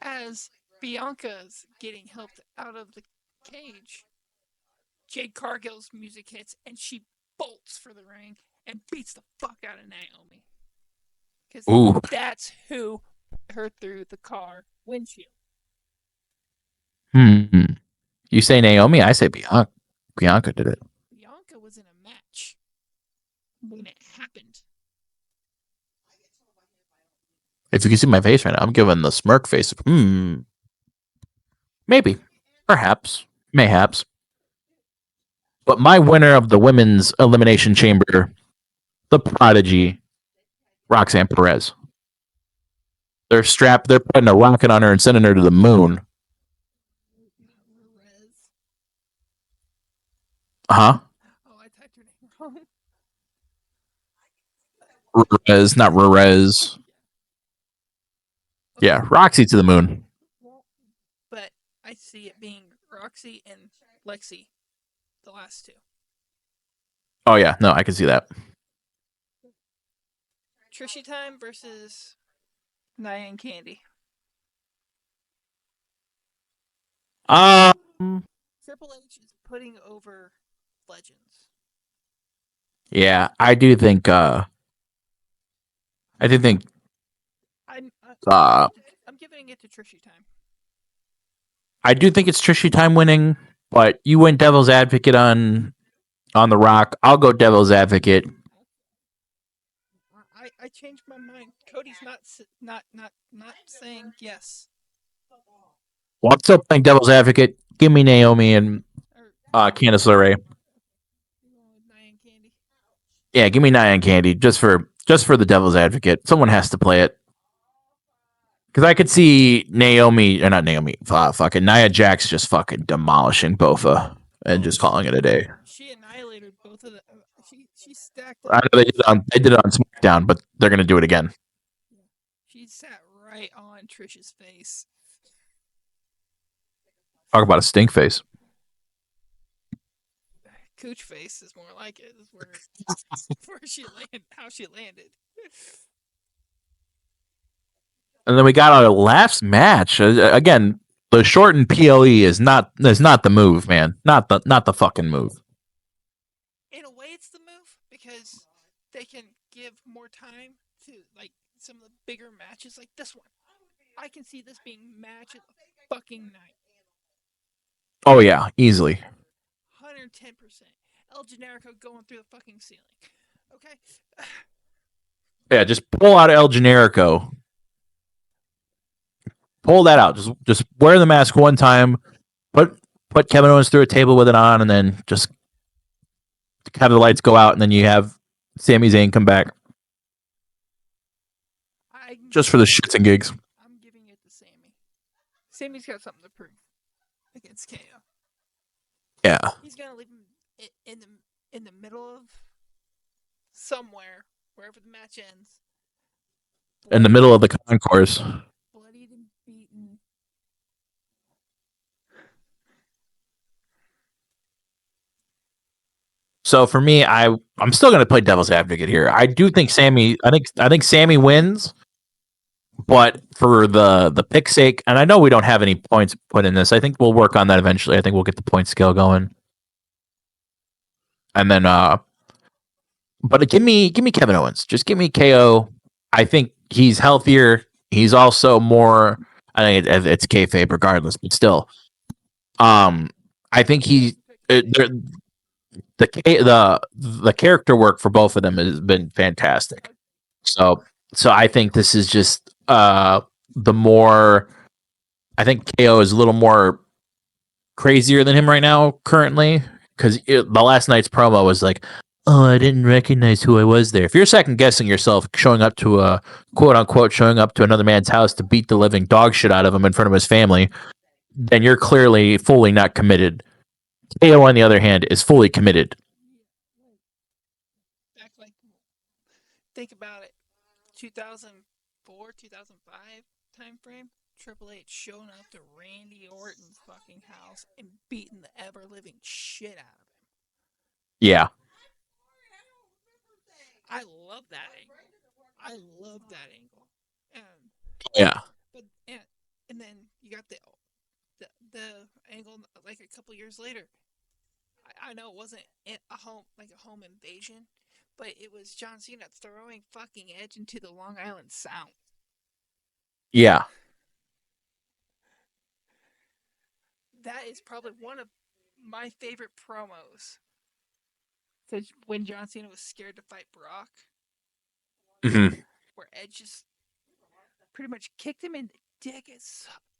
As Bianca's getting helped out of the cage, Jade Cargill's music hits and she bolts for the ring and beats the fuck out of Naomi. Because that's who put her through the car windshield. You say Naomi, I say Bianca. Bianca did it. Bianca was in a match when it happened. If you can see my face right now, I'm giving the smirk face. Maybe. Perhaps. Mayhaps. But my winner of the women's elimination chamber, the prodigy, Roxanne Perez. They're putting a rocket on her and sending her to the moon. Huh? Oh, I typed her name wrong. Perez, not Perez. Yeah, Roxy to the moon. But I see it being Roxy and Lexi, the last two. Oh yeah, no, I can see that. Trishy time versus Nia and Candy. Triple H is putting over Legends. Yeah, I do think. I'm giving it to Trishy time. I do think it's Trishy time winning, but you went Devil's Advocate on The Rock. I'll go Devil's Advocate. I changed my mind. Cody's not saying yes. Well, I'm still playing Devil's Advocate. Give me Naomi and Candice LeRae. Yeah, give me Nia and Candy just for the Devil's Advocate. Someone has to play it. Because I could see fucking Nia Jax just fucking demolishing Bofa and just calling it a day. She annihilated both of them. She stacked I know they did it on SmackDown, but they're gonna do it again. She sat right on Trish's face. Talk about a stink face. Cooch face is more like it. Is where how she landed. And then we got our last match. Again, the shortened PLE is not the move, man. Not the fucking move. In a way, it's the move because they can give more time to like some of the bigger matches, like this one. I can see this being match of the fucking night. Oh yeah, easily. 110%. El Generico going through the fucking ceiling. Okay. Yeah, just pull out El Generico. Pull that out. Just wear the mask one time. Put put Kevin Owens through a table with it on, and then just have the lights go out, and then you have Sami Zayn come back just for the shits and gigs. I'm giving it to Sammy. Sammy's got something to prove against KO. Yeah. He's gonna leave him in the middle of somewhere, wherever the match ends. In the middle of the concourse. Bloodied and beaten. So for me, I'm still going to play devil's advocate here. I do think Sammy. I think Sammy wins, but for the pick's sake, and I know we don't have any points put in this. I think we'll work on that eventually. I think we'll get the point scale going, and then but give me Kevin Owens. Just give me KO. I think he's healthier. He's also more. I think it's kayfabe regardless, but still. I think the character work for both of them has been fantastic. So I think this is just the more. I think KO is a little more crazier than him right now currently, because the last night's promo was like, "Oh, I didn't recognize who I was there." If you're second guessing yourself, showing up to a quote unquote showing up to another man's house to beat the living dog shit out of him in front of his family, then you're clearly fully not committed. KO, on the other hand, is fully committed. Think about it. 2004, 2005 time frame. Triple H showing up to Randy Orton's fucking house and beating the ever living shit out of him. Yeah. I love that angle. Yeah. But and then you got the angle like a couple years later. I know it wasn't a home invasion, but it was John Cena throwing fucking Edge into the Long Island Sound. Yeah. That is probably one of my favorite promos. When John Cena was scared to fight Brock. Mm-hmm. Where Edge just pretty much kicked him in the dick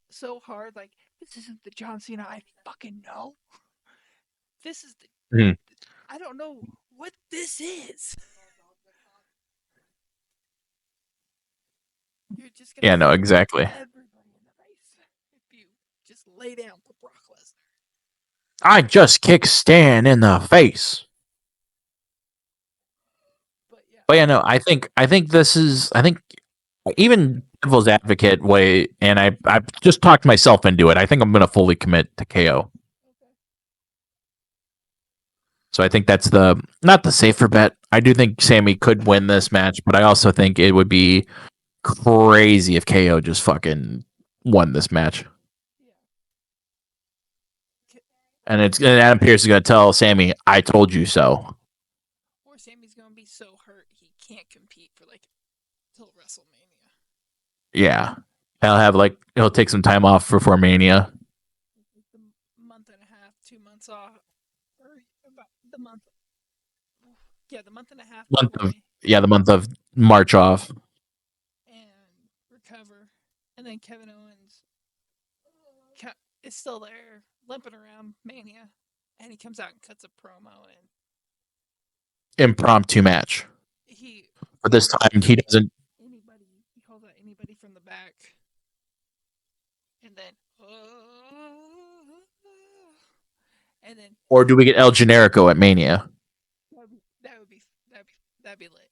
so hard, like, this isn't the John Cena I fucking know. This is the... Mm-hmm. I don't know what this is. You're just gonna... Yeah, no, exactly. Everybody in the face if you just lay down for Brock Lesnar. I just kicked Stan in the face. But yeah, no, I think this is, I think even devil's advocate way, and I just talked myself into it. I think I'm going to fully commit to KO. So I think that's not the safer bet. I do think Sammy could win this match, but I also think it would be crazy if KO just fucking won this match. And Adam Pearce is going to tell Sammy, "I told you so." Or Sammy's going to be so hurt he can't compete for till WrestleMania. Yeah, he'll take some time off for Mania. A month and a half, 2 months off, or about the month. Yeah, the month and a half. The month of March off. And recover, and then Kevin Owens is still there, limping around Mania, and he comes out and cuts a promo and impromptu match. But this time he doesn't. He calls out anybody from the back, and then Or do we get El Generico at Mania? That'd be lit.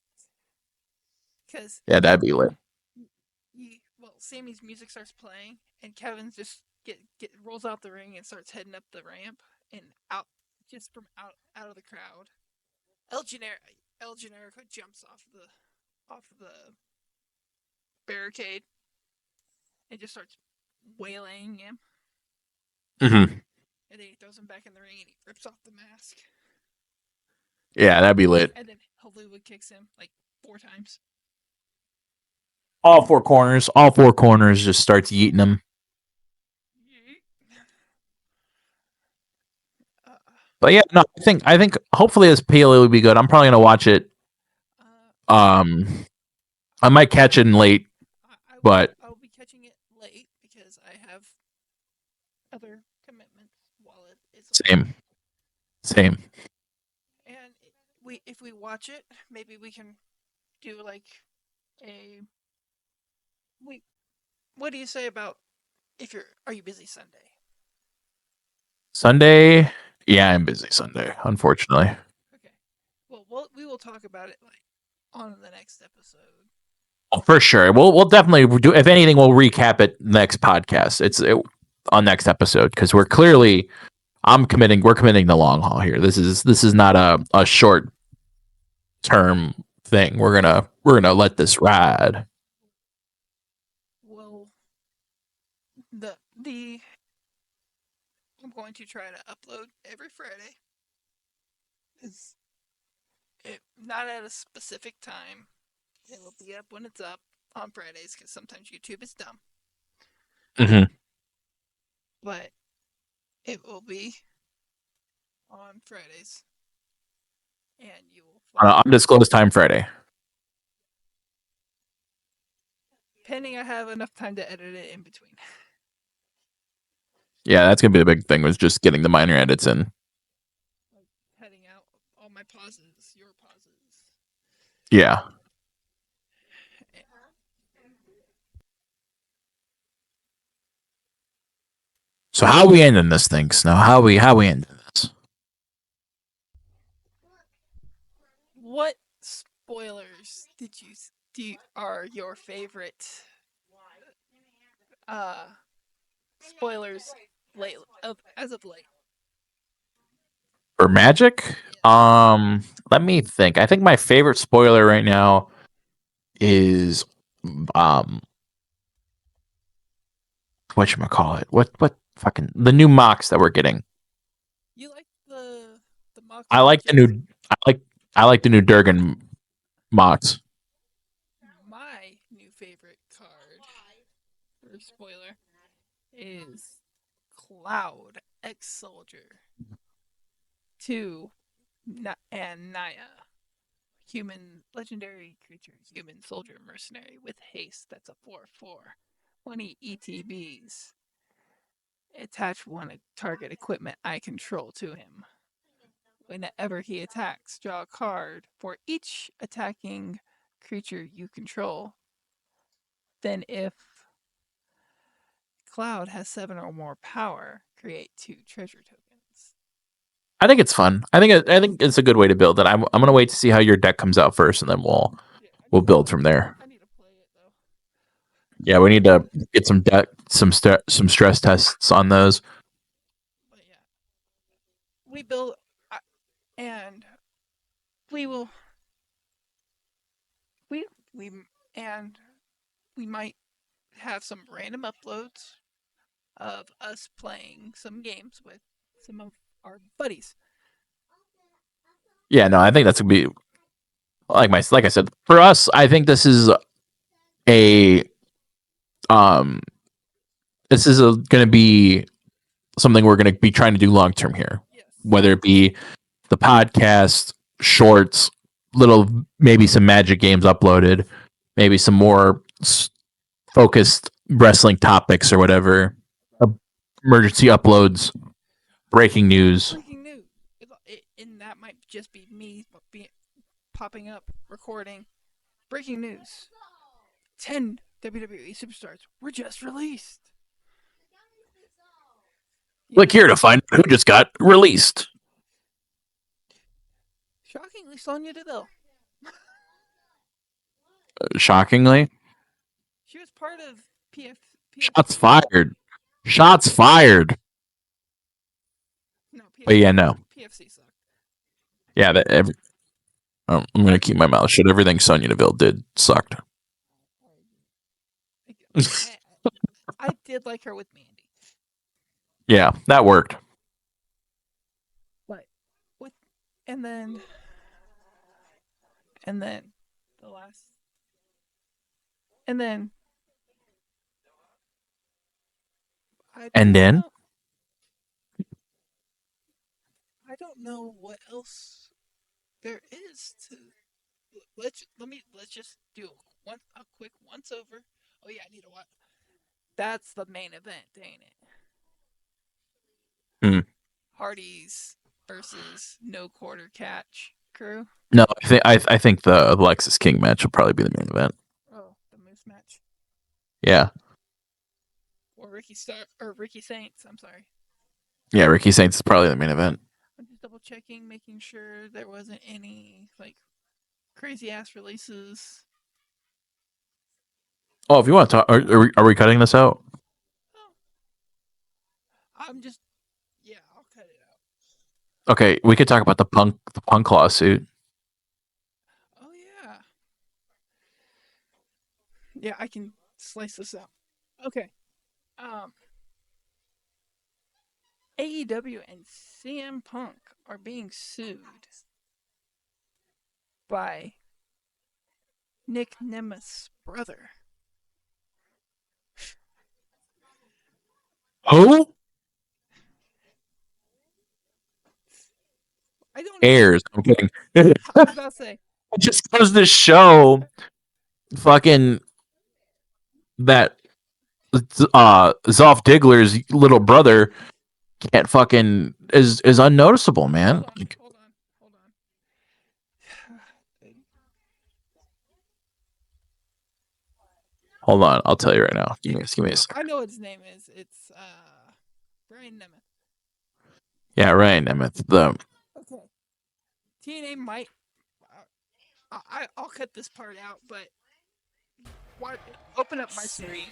Cause that'd be lit. Sammy's music starts playing, and Kevin's just rolls out the ring and starts heading up the ramp and out from out of the crowd. El Generico jumps off the barricade and just starts waylaying him. Mm-hmm. And then he throws him back in the ring and he rips off the mask. Yeah, that'd be lit. And then Hollywood kicks him 4 times. All four corners just starts yeeting him. But yeah, no, I think hopefully this PLE will be good. I'm probably gonna watch it. I might catch it late, but I'll be catching it late because I have other commitments while Same. And if we watch it, maybe we can do like a we. What do you say about if you're are you busy Sunday? Sunday, yeah, I'm busy Sunday, unfortunately. Okay. Well, we will talk about it like on the next episode. Oh, for sure. We'll definitely do. If anything, we'll recap it next podcast. On next episode because we're clearly. We're committing the long haul here. This is not a short term thing. We're gonna let this ride. Well, the I'm going to try to upload every Friday. Is it not at a specific time? It will be up when it's up on Fridays because sometimes YouTube is dumb. Mm-hmm. But it will be on Fridays, and you will On undisclosed time Friday. pending I have enough time to edit it in between. Yeah, that's gonna be the big thing. Was just getting the minor edits in. Like heading out all my pauses, your pauses. Yeah. So how we ending this thing, Snow? How we ending this? What spoilers are your favorite spoilers as of late? For Magic? Let me think. I think my favorite spoiler right now is whatchamacallit? What fucking the new mocks that we're getting. You like the mocks? I like the new I like the new Durgan mocks. My new favorite card or spoiler is Cloud X Soldier 2 and Naya. Human legendary creature, human soldier mercenary with haste. That's a 4/4. 20 ETBs. Attach one target equipment I control to him. Whenever he attacks, draw a card for each attacking creature you control. Then, if Cloud has 7 or more power, create 2 treasure tokens. I think it's fun. I think it's a good way to build it. I'm gonna wait to see how your deck comes out first, and then we'll build from there. I need to play it though. Yeah, we need to get some stress tests on those. But yeah, we build, and we will. We and we might have some random uploads of us playing some games with some of our buddies. Yeah, no, I think that's gonna be like I said for us. I think this is a going to be something we're going to be trying to do long term here. Yes. Whether it be the podcast, shorts, maybe some Magic games uploaded, maybe some more focused wrestling topics or whatever. Emergency uploads, breaking news. Breaking news. And that might just be me popping up, recording. Breaking news. 10 WWE superstars were just released. Click here to find who just got released. Shockingly, Sonya Deville. Shockingly. She was part of PF. Shots fired. Shots fired. No, PFC. But yeah, no. PFC sucked. Yeah, I'm going to keep my mouth shut. Everything Sonya Deville did sucked. I did like her with Mandy. Yeah, that worked. But and then the last and then I don't know what else there is to let's just do a quick once over. Oh yeah, I need to watch. That's the main event, ain't it? Hardy's versus no quarter catch crew. No, I think the Alexis King match will probably be the main event. Oh, the Moose match. Yeah. Or Ricky Saints. I'm sorry. Yeah, Ricky Saints is probably the main event. I'm just double checking, making sure there wasn't any like crazy ass releases. Oh, if you want to talk, are we cutting this out? Oh. I'm just, yeah, I'll cut it out. Okay, we could talk about the punk lawsuit. Oh yeah. Yeah, I can slice this out. Okay. AEW and CM Punk are being sued by Nick Nemeth's brother. Who? I don't Airs. I'm kidding. I was about to say. Just because this show, fucking that Zoff Diggler's little brother can't fucking is unnoticeable, man. Hold on. Hold on, I'll tell you right now. Give me a second. I know what his name is. It's Brian Nemeth. Yeah, Ryan Nemeth. Okay. TNA might. I'll cut this part out, but open up my screen.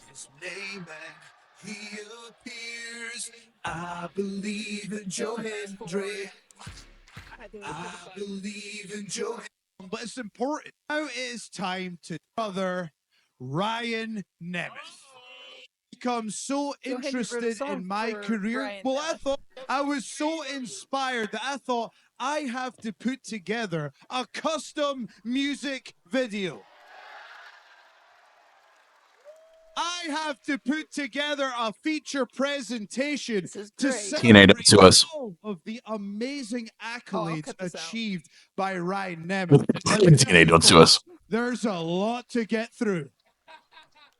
He appears. I believe in Joe Hendry. I believe in Joe. But it's important. Now it is time to brother Ryan Nemeth. Become so interested in my career. Well, I thought I was so inspired that I thought I have to put together a custom music video. I have to put together a feature presentation to celebrate all of the amazing accolades achieved by Ryan Nemeth. TNA, don't sue us. There's a lot to get through.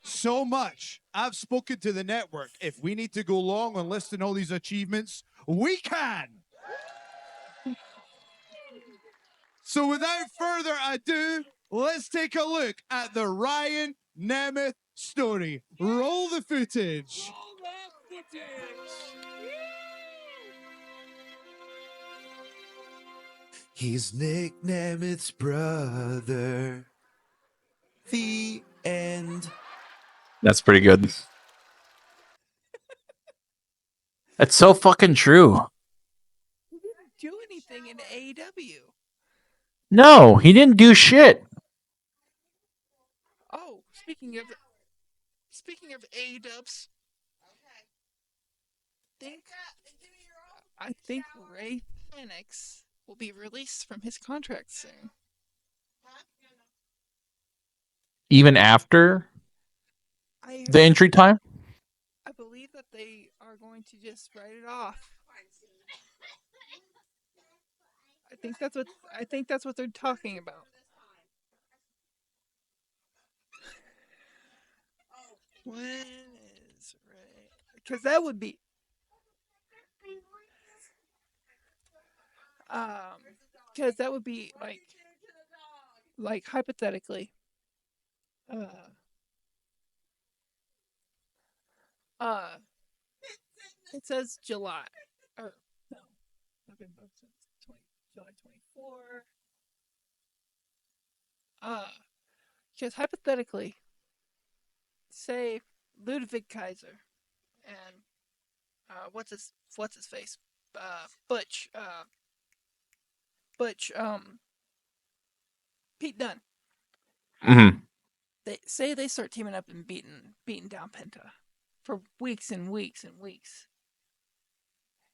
So much. I've spoken to the network. If we need to go long on listing all these achievements, we can. So without further ado, let's take a look at the Ryan Nemeth story. Roll the footage. He's Nick Nemeth's brother. The end. That's pretty good. That's so fucking true. He didn't do anything in AEW. No, he didn't do shit. Oh, speaking of AEWs, I think Ray Phoenix will be released from his contract soon. Even after the entry time? I believe that they are going to just write it off. I think that's what they're talking about. When is Ray? Because that would be like hypothetically it says July or no, I've been booked since July 24. Because hypothetically, say Ludwig Kaiser and what's his face, Butch Pete Dunne. Mm-hmm. They start teaming up and beating down Penta for weeks and weeks and weeks,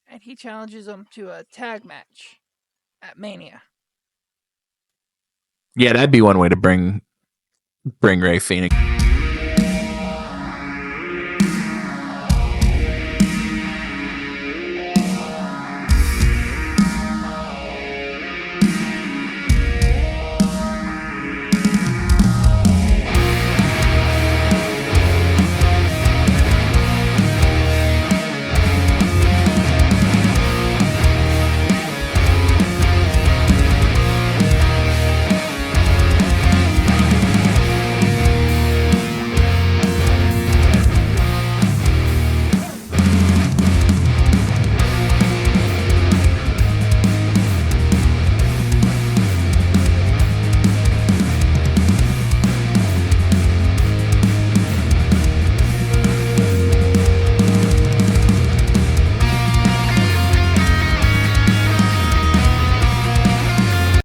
and he challenges them to a tag match at Mania. Yeah, that'd be one way to bring Ray Phoenix.